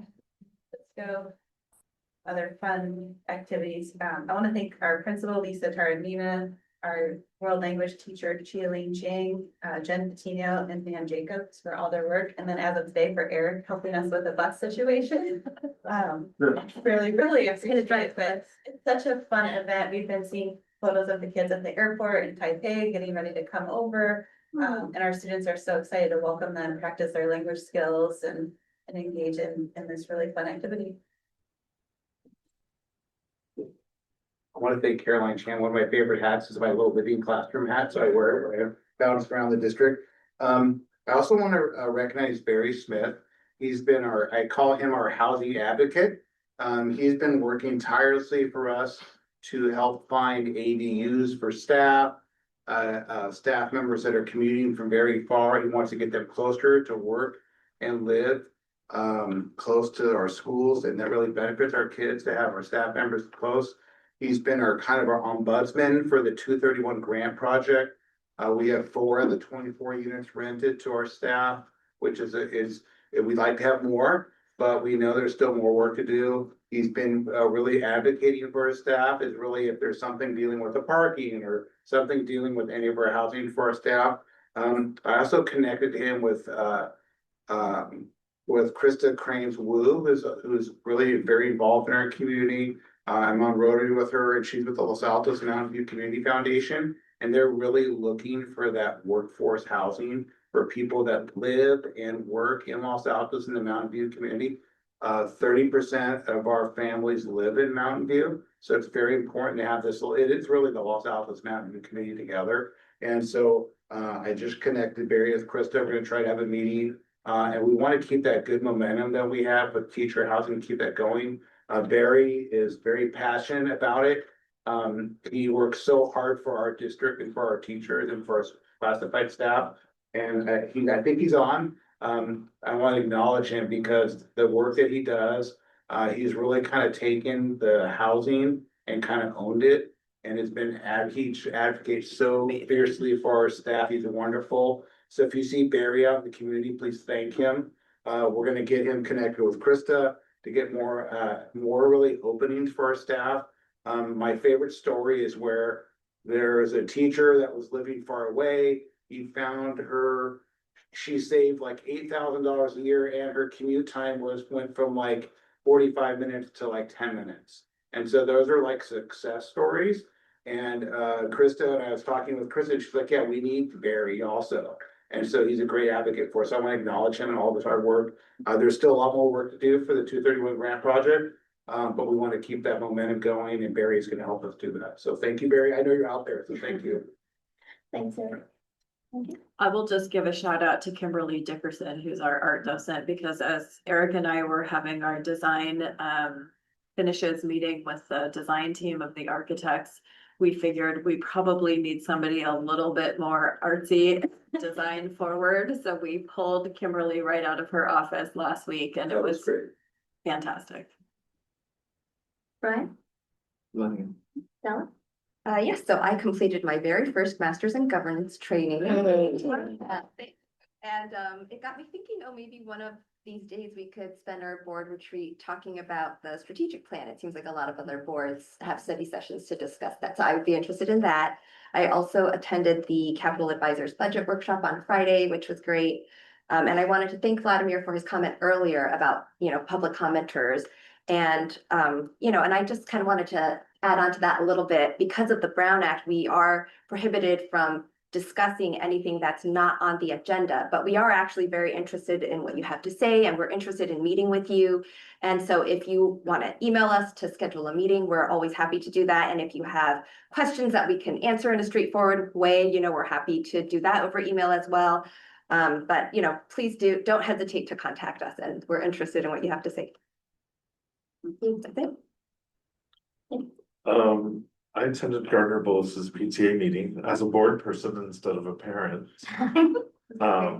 Let's go. Other fun activities. I want to thank our principal, Lisa Taranina, our world language teacher, Chia-Ling Chang, Jen Patino, and Dan Jacobs for all their work. And then as of today, for Eric helping us with the bus situation. Really excited, but it's such a fun event. We've been seeing photos of the kids at the airport in Taipei, getting ready to come over. And our students are so excited to welcome them, practice their language skills and engage in this really fun activity. I want to thank Caroline Chan. One of my favorite hats is my little living classroom hat, so I wear it when I bounce around the district. I also want to recognize Barry Smith. He's been I call him our housing advocate. He's been working tirelessly for us to help find ADUs for staff, staff members that are commuting from very far. He wants to get them closer to work and live close to our schools, and that really benefits our kids to have our staff members close. He's been our kind of our ombudsman for the 231 grant project. We have 4 of the 24 units rented to our staff, which we'd like to have more, but we know there's still more work to do. He's been really advocating for his staff. Is really if there's something dealing with the parking or something dealing with any of our housing for our staff. I also connected him with Krista Cranes Wu, who's really very involved in our community. I'm on Rotary with her, and she's with the Los Altos Mountain View Community Foundation, and they're really looking for that workforce housing for people that live and work in Los Altos in the Mountain View community. 30% of our families live in Mountain View, so it's very important to have this. It is really the Los Altos Mountain View community together, and so I just connected Barry with Krista. We're going to try to have a meeting. And we want to keep that good momentum that we have with teacher housing, keep that going. Barry is very passionate about it. He works so hard for our district and for our teachers and for our classified staff. And I think he's on. I want to acknowledge him because the work that he does, he's really kind of taken the housing and kind of owned it. And has been advocates so fiercely for our staff. He's wonderful. So if you see Barry out in the community, please thank him. We're going to get him connected with Krista to get more really openings for our staff. My favorite story is where there is a teacher that was living far away. He found her. She saved like $8,000 a year, and her commute time went from like 45 minutes to like 10 minutes. And so those are like success stories. And Krista and I was talking with Krista, and she's like, yeah, we need Barry also. And so he's a great advocate for us. So I want to acknowledge him and all this hard work. There's still a lot more work to do for the 231 grant project, but we want to keep that momentum going, and Barry's going to help us do that. So thank you, Barry. I know you're out there, so thank you. Thanks, Eric. I will just give a shout out to Kimberly Dickerson, who's our art docent, because as Eric and I were having our design finishes meeting with the design team of the architects, we figured we probably need somebody a little bit more artsy design forward. So we pulled Kimberly right out of her office last week, and it was great. Fantastic. Brian? Stella? Yes, so I completed my very first master's in governance training. And it got me thinking, oh, maybe one of these days we could spend our board retreat talking about the strategic plan. It seems like a lot of other boards have study sessions to discuss that. So I would be interested in that. I also attended the Capital Advisors Budget Workshop on Friday, which was great. And I wanted to thank Vladimir for his comment earlier about, public commenters. And, and I just kind of wanted to add on to that a little bit. Because of the Brown Act, we are prohibited from discussing anything that's not on the agenda, but we are actually very interested in what you have to say, and we're interested in meeting with you. And so if you want to email us to schedule a meeting, we're always happy to do that. And if you have questions that we can answer in a straightforward way, we're happy to do that over email as well. But please don't hesitate to contact us, and we're interested in what you have to say. That's it. I attended Gardner Bolus's PTA meeting as a board person instead of a parent. I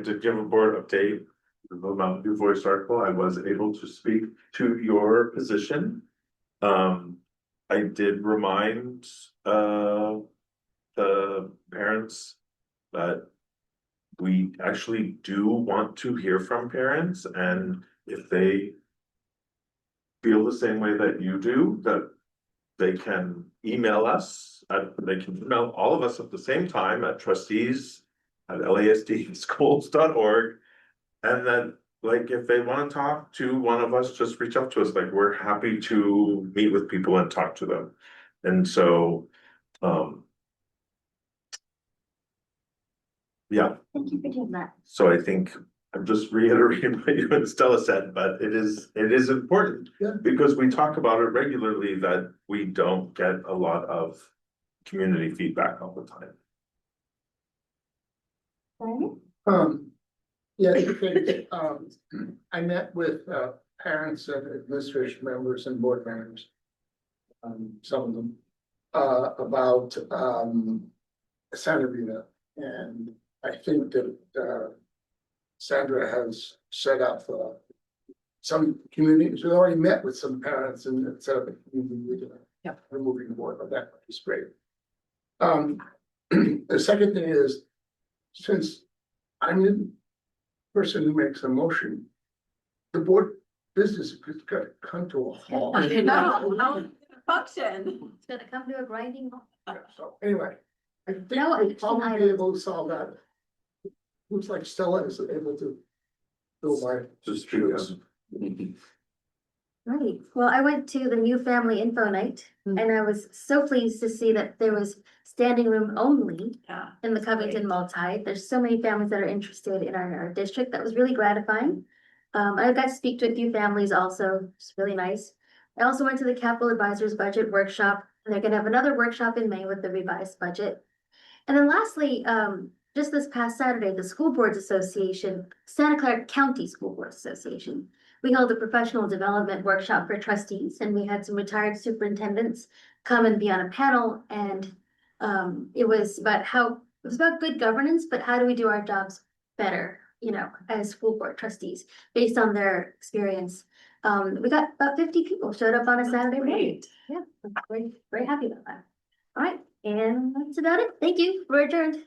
did give a board update, the Mountain View Voice article. I was able to speak to your position. I did remind the parents that we actually do want to hear from parents, and if they feel the same way that you do, that they can email us, they can email all of us at the same time at trustees@lasdschools.org. And then, if they want to talk to one of us, just reach out to us. We're happy to meet with people and talk to them. And so, yeah. Thank you for doing that. So I think I'm just reiterating what you and Stella said, but it is important. Yeah. Because we talk about it regularly that we don't get a lot of community feedback all the time. Yeah, I met with, parents and administration members and board members. Some of them, about, Santa Rita, and I think that, Sandra has set up, some communities, we already met with some parents and set up a community meeting. Yeah. We're moving forward on that, which is great. The second thing is, since I'm the person who makes a motion, the board business is gonna come to a halt. No, function. It's gonna come to a grinding halt. So anyway, I think No, we'll action probably be items. able to solve that. Looks like Stella is able to fill my Just shoes. Right, well, I went to the new family info night and I was so pleased to see that there was standing room only Yeah. in the Covington multi. There's so many families that are interested in our district. That was really gratifying. I got to speak to a few families also, it's really nice. I also went to the Capital Advisors Budget Workshop, and they're gonna have another workshop in May with the revised budget. And then lastly, just this past Saturday, the School Boards Association, Santa Clara County School Boards Association, we held a professional development workshop for trustees, and we had some retired superintendents come and be on a panel, and it was about good governance, but how do we do our jobs better, you know, as school board trustees, based on their experience. We got about 50 people showed up on a Saturday morning. Yeah, I'm very, very happy about that. All right, and that's about it. Thank you. We're adjourned.